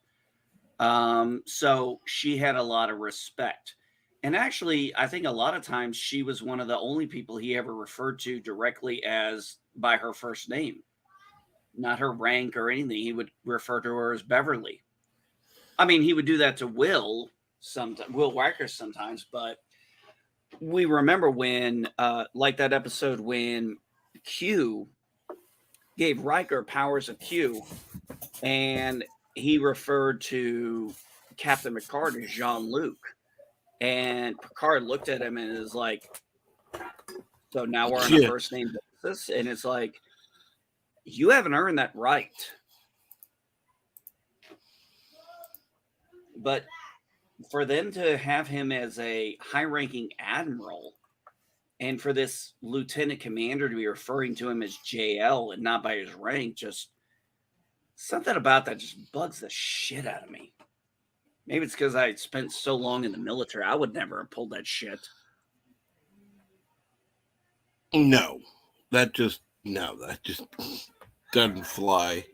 Speaker 10: So she had a lot of respect. And actually, I think a lot of times she was one of the only people he ever referred to directly by her first name, not her rank or anything. He would refer to her as Beverly. I mean, he would do that to Will Riker sometimes, but we remember when, like that episode when Q gave Riker powers of Q, and he referred to Captain Picard as Jean-Luc. And Picard looked at him and is like, so now we're on a first name basis? And it's like, you haven't earned that right. But for them to have him as a high-ranking admiral, and for this lieutenant commander to be referring to him as JL and not by his rank, just something about that just bugs the shit out of me. Maybe it's because I spent so long in the military. I would never have pulled that shit.
Speaker 1: No, that just doesn't fly.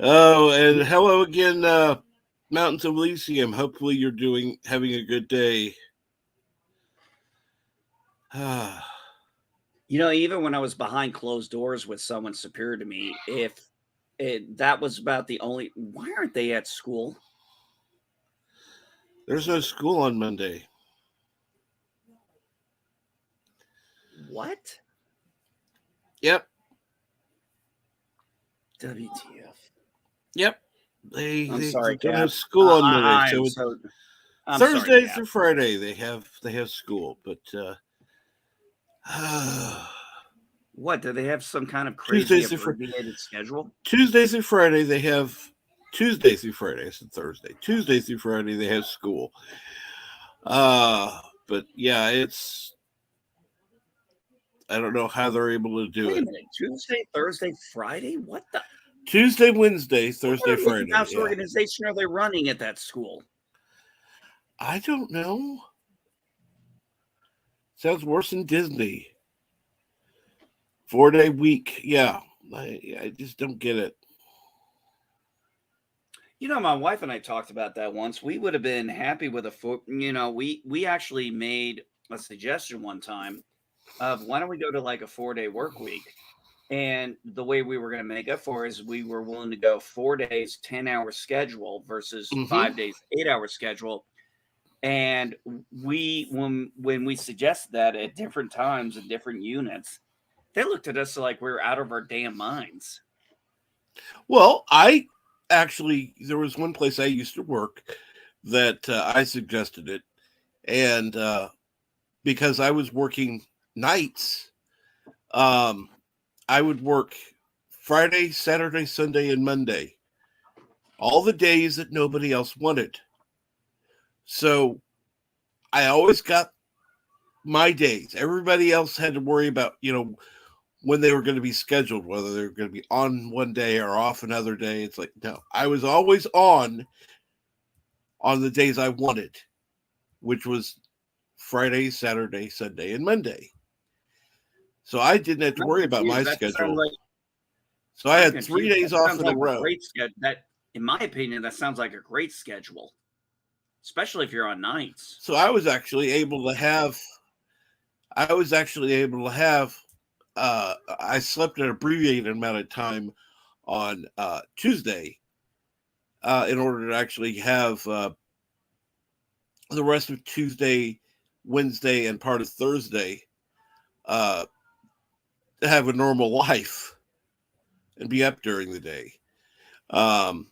Speaker 1: Oh, and hello again, Mountains of Elysium. Hopefully you're having a good day.
Speaker 10: Even when I was behind closed doors with someone superior to me, that was about the only... Why aren't they at school?
Speaker 1: There's no school on Monday.
Speaker 10: What?
Speaker 1: Yep.
Speaker 10: WTF.
Speaker 1: Yep. They
Speaker 10: I'm sorry,
Speaker 1: don't
Speaker 10: Cap.
Speaker 1: have school on Monday,
Speaker 10: I
Speaker 1: so
Speaker 10: am
Speaker 1: it's
Speaker 10: so. I'm
Speaker 1: Thursday
Speaker 10: sorry, Cap.
Speaker 1: through Friday they have school, but
Speaker 10: What, do they have some kind of crazy
Speaker 1: Tuesdays through
Speaker 10: abbreviated schedule?
Speaker 1: Tuesday through Friday they have Tuesday through Friday. I said Thursday. Tuesday through Friday they have school. But yeah, I don't know how they're able to do
Speaker 10: Wait a
Speaker 1: it.
Speaker 10: minute. Tuesday, Thursday, Friday? What the?
Speaker 1: Tuesday, Wednesday,
Speaker 10: What
Speaker 1: Thursday,
Speaker 10: kind of
Speaker 1: Friday.
Speaker 10: house
Speaker 1: Yeah.
Speaker 10: organization are they running at that school?
Speaker 1: I don't know. Sounds worse than Disney. 4-day week. Yeah. I just don't get it.
Speaker 10: You know, my wife and I talked about that once. We would have been happy with we actually made a suggestion one time of why don't we go to like a 4-day work week? And the way we were going to make up for it is we were willing to go 4 days, 10-hour schedule versus 5 days, 8-hour schedule. And when we suggested that at different times and different units, they looked at us like we were out of our damn minds.
Speaker 1: Well, there was one place I used to work that I suggested it. And because I was working nights, I would work Friday, Saturday, Sunday, and Monday. All the days that nobody else wanted. So I always got my days. Everybody else had to worry about, when they were going to be scheduled, whether they were going to be on one day or off another day. It's like, no, I was always on the days I wanted, which was Friday, Saturday, Sunday, and Monday. So I didn't have to worry about my schedule. So I had 3 days off in a row.
Speaker 10: That, in my opinion, that sounds like a great schedule, especially if you're on nights.
Speaker 1: So I was actually able to have. I slept an abbreviated amount of time on Tuesday in order to actually have the rest of Tuesday, Wednesday, and part of Thursday have a normal life and be up during the day. And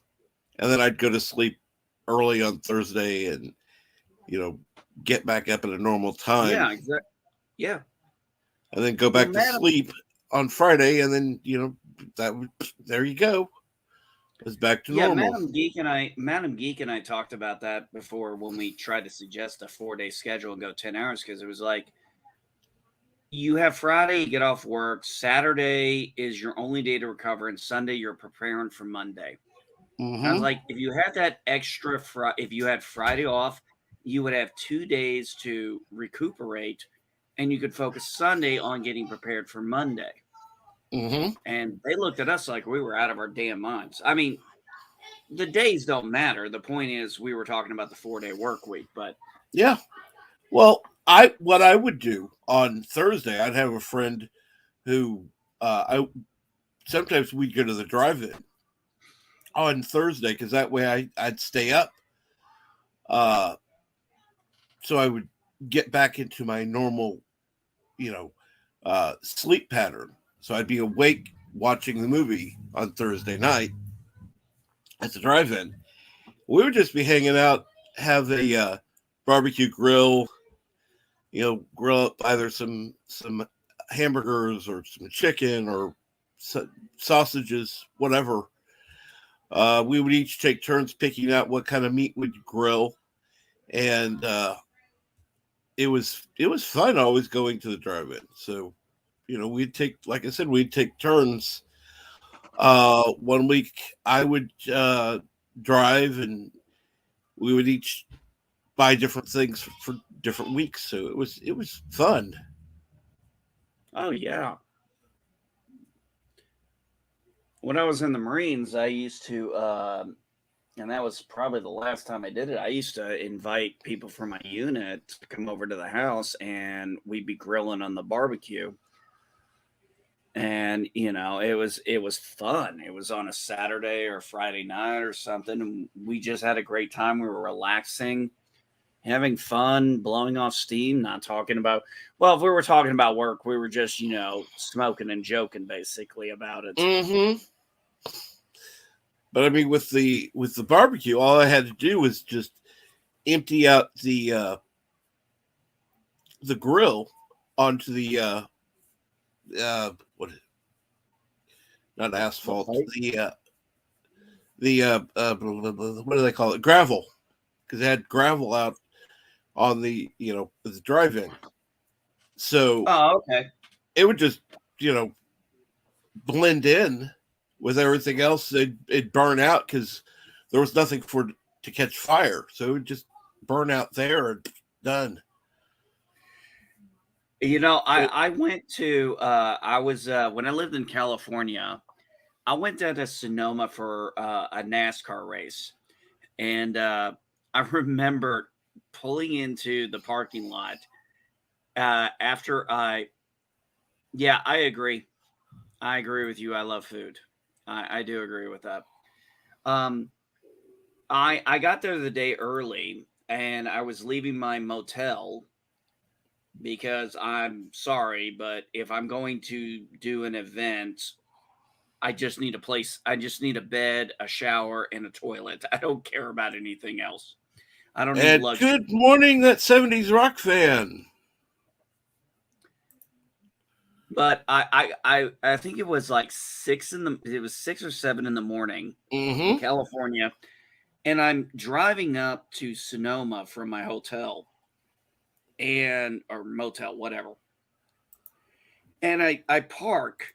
Speaker 1: then I'd go to sleep early on Thursday and, get back up at a normal time.
Speaker 10: Yeah, exactly. Yeah.
Speaker 1: And then go back to sleep on Friday. And then, there you go. It's back to normal.
Speaker 10: Madam Geek and I talked about that before when we tried to suggest a 4-day schedule and go 10 hours, because it was like, you have Friday, you get off work. Saturday is your only day to recover, and Sunday you're preparing for Monday. I was like, if you had that extra, if you had Friday off, you would have 2 days to recuperate, and you could focus Sunday on getting prepared for Monday. And they looked at us like we were out of our damn minds. I mean, the days don't matter. The point is, we were talking about the 4-day work week, but
Speaker 1: yeah. Well, what I would do on Thursday, I'd have a friend who sometimes we'd go to the drive-in on Thursday because that way I'd stay up. So I would get back into my normal, sleep pattern. So I'd be awake watching the movie on Thursday night at the drive-in. We would just be hanging out, have a barbecue grill, grill up either some hamburgers or some chicken or sausages, whatever. We would each take turns picking out what kind of meat we'd grill, and it was fun always going to the drive-in. So, we'd take turns. 1 week I would drive, and we would each buy different things for different weeks. So it was fun.
Speaker 10: oh yeah. When I was in the Marines, I used to, and that was probably the last time I did it, I used to invite people from my unit to come over to the house, and we'd be grilling on the barbecue. And it was fun. It was on a Saturday or Friday night or something, and we just had a great time. We were relaxing, having fun, blowing off steam, not talking about, well, if we were talking about work, we were just, smoking and joking basically about it.
Speaker 1: But I mean, with the barbecue, all I had to do was just empty out the grill onto the what? Not asphalt. What do they call it? Gravel, because they had gravel out on the the drive-in. So
Speaker 10: okay.
Speaker 1: it would just blend in with everything else. It'd burn out because there was nothing to catch fire, so it would just burn out there and done.
Speaker 10: I went to I was when I lived in California, I went down to Sonoma for a NASCAR race, and I remember pulling into the parking lot after yeah, I agree. I agree with you. I love food. I do agree with that. Um, I got there the day early, and I was leaving my motel because I'm sorry, but if I'm going to do an event, I just need a place. I just need a bed, a shower, and a toilet. I don't care about anything else. I don't need
Speaker 1: And
Speaker 10: luxury.
Speaker 1: good morning, that 70s rock fan.
Speaker 10: But I think it was like 6 or 7 in the morning in California, and I'm driving up to Sonoma from my hotel or motel, whatever. And I park,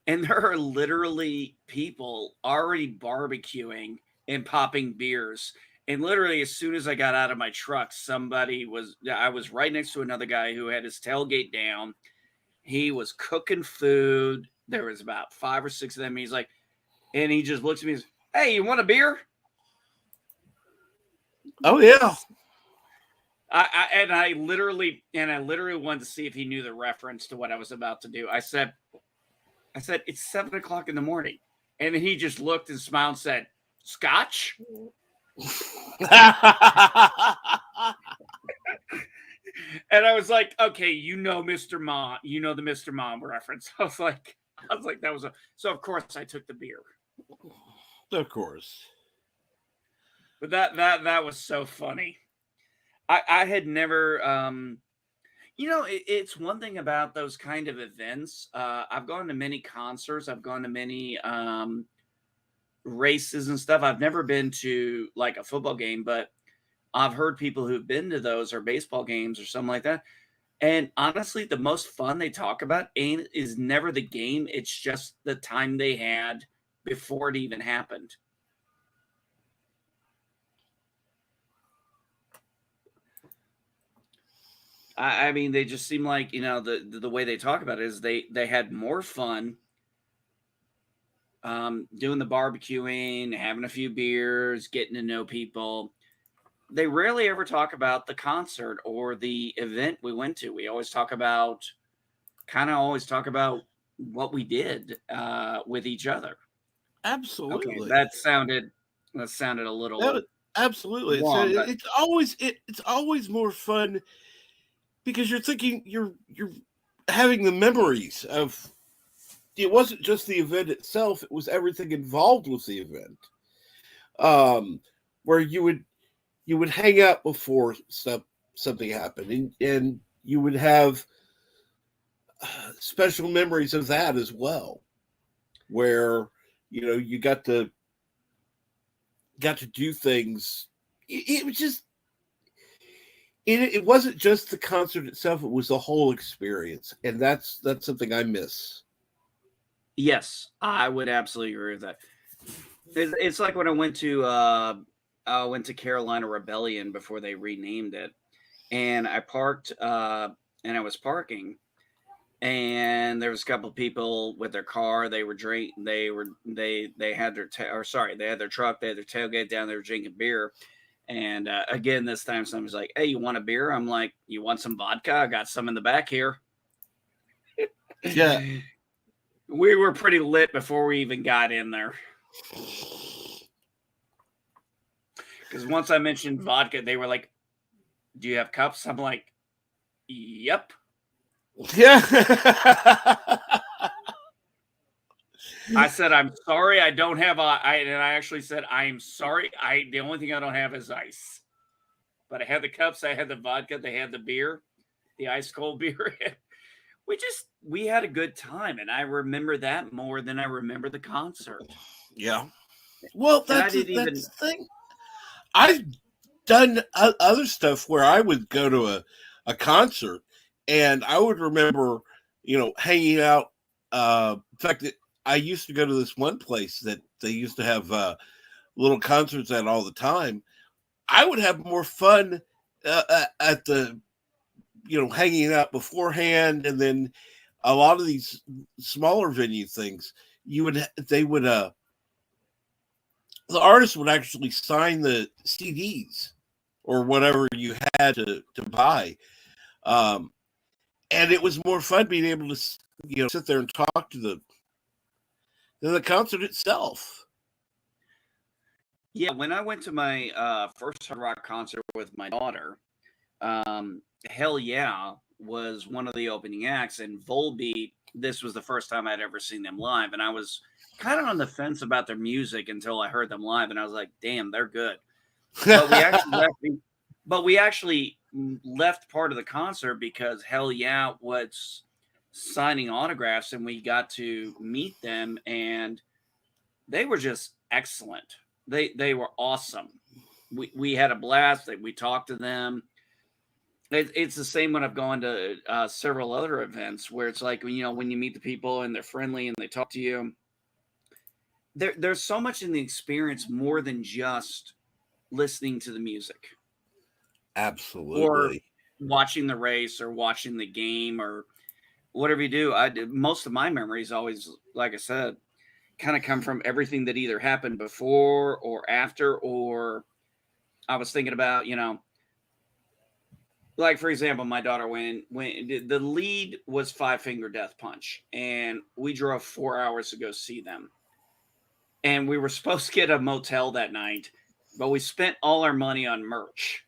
Speaker 10: and there are literally people already barbecuing and popping beers. And literally, as soon as I got out of my truck, I was right next to another guy who had his tailgate down. He was cooking food. There was about 5 or 6 of them. He's like, and he just looks at me and says, "Hey, you want a beer?"
Speaker 1: Oh yeah.
Speaker 10: I literally wanted to see if he knew the reference to what I was about to do. I said, it's 7:00 in the morning. And then he just looked and smiled and said, "Scotch?" And I was like, okay, Mr. Mom, the Mr. Mom reference. I was like, so of course I took the beer.
Speaker 1: Of course.
Speaker 10: But that was so funny. I had never, it's one thing about those kind of events. I've gone to many concerts. I've gone to many races and stuff. I've never been to like a football game, but I've heard people who've been to those or baseball games or something like that. And honestly, the most fun they talk about is never the game. It's just the time they had before it even happened. I mean, they just seem like, the way they talk about it is they had more fun doing the barbecuing, having a few beers, getting to know people. They rarely ever talk about the concert or the event we went to. We always talk about what we did with each other.
Speaker 1: Absolutely.
Speaker 10: Okay, that sounded a little
Speaker 1: absolutely.
Speaker 10: wrong,
Speaker 1: It's always more fun because you're thinking you're having the memories of. It wasn't just the event itself; it was everything involved with the event. Where you would hang out before something happened, and you would have special memories of that as well, where you got to do things. It was just it wasn't just the concert itself; it was the whole experience, and that's something I miss.
Speaker 10: Yes, I would absolutely agree with that. It's like when I went to Carolina Rebellion before they renamed it, and I parked and I was parking, and there was a couple of people with their car. They were they had their they had their truck, they had their tailgate down, they were drinking beer. And again, this time somebody's like, "Hey, you want a beer?" I'm like, "You want some vodka? I got some in the back here."
Speaker 1: Yeah.
Speaker 10: We were pretty lit before we even got in there. Because once I mentioned vodka, they were like, "Do you have cups?" I'm like, "Yep."
Speaker 1: Yeah.
Speaker 10: I said, I'm sorry, I don't have and I actually said, I am sorry. The only thing I don't have is ice. But I had the cups, I had the vodka, they had the beer, the ice cold beer. we had a good time, and I remember that more than I remember the concert.
Speaker 1: Yeah. Well,
Speaker 10: And I
Speaker 1: that's
Speaker 10: didn't even
Speaker 1: the thing. I've done other stuff where I would go to a concert, and I would remember, hanging out. In fact, I used to go to this one place that they used to have little concerts at all the time. I would have more fun at the, hanging out beforehand, and then a lot of these smaller venue things, the artist would actually sign the CDs or whatever you had to buy. And it was more fun being able to, sit there and talk to the concert itself.
Speaker 10: Yeah, when I went to my first hard rock concert with my daughter, Hell Yeah was one of the opening acts, and Volbeat, this was the first time I'd ever seen them live, and I was kind of on the fence about their music until I heard them live, and I was like, damn, they're good. But we actually left part of the concert because Hell Yeah was signing autographs, and we got to meet them, and they were just excellent. They were awesome. We had a blast. We talked to them. It's the same when I've gone to several other events where it's like, when you meet the people and they're friendly and they talk to you. There's so much in the experience more than just listening to the music.
Speaker 1: Absolutely.
Speaker 10: Or watching the race or watching the game or whatever you do. Most of my memories always, like I said, kind of come from everything that either happened before or after, or I was thinking about, like, for example, my daughter, when the lead was Five Finger Death Punch, and we drove 4 hours to go see them. And we were supposed to get a motel that night, but we spent all our money on merch.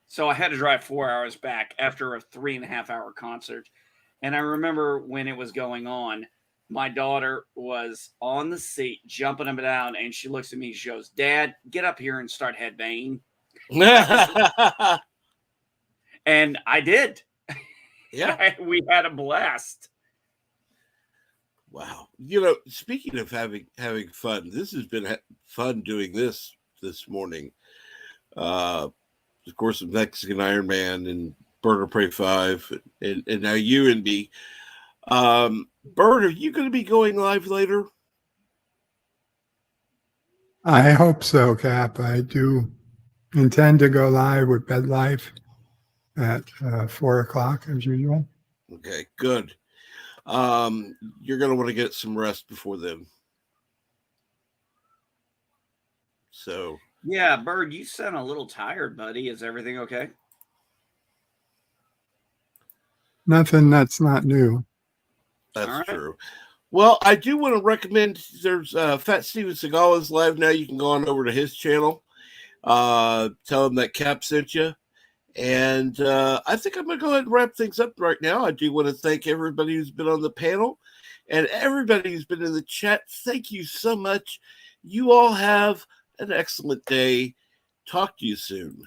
Speaker 10: So I had to drive 4 hours back after a 3.5-hour concert. And I remember when it was going on, my daughter was on the seat, jumping up and down, and she looks at me, she goes, Dad, get up here and start headbanging. And I did.
Speaker 1: Yeah.
Speaker 10: We had a blast.
Speaker 1: Wow. Speaking of having fun, this has been fun doing this morning. Of course, the Mexican Iron Man and Burger Prey 5, and now you and me. Bert, are you going to be going live later?
Speaker 2: I hope so, Cap. I do intend to go live with Bed Life at 4 o'clock as usual.
Speaker 1: Okay, good. You're going to want to get some rest before then. So.
Speaker 10: Yeah, Bird, you sound a little tired, buddy. Is everything okay?
Speaker 2: Nothing that's not new.
Speaker 1: That's true. Well, I do want to recommend, there's Fat Steven Seagal is live now. You can go on over to his channel. Tell him that Cap sent you. And I think I'm going to go ahead and wrap things up right now. I do want to thank everybody who's been on the panel and everybody who's been in the chat. Thank you so much. You all have an excellent day. Talk to you soon.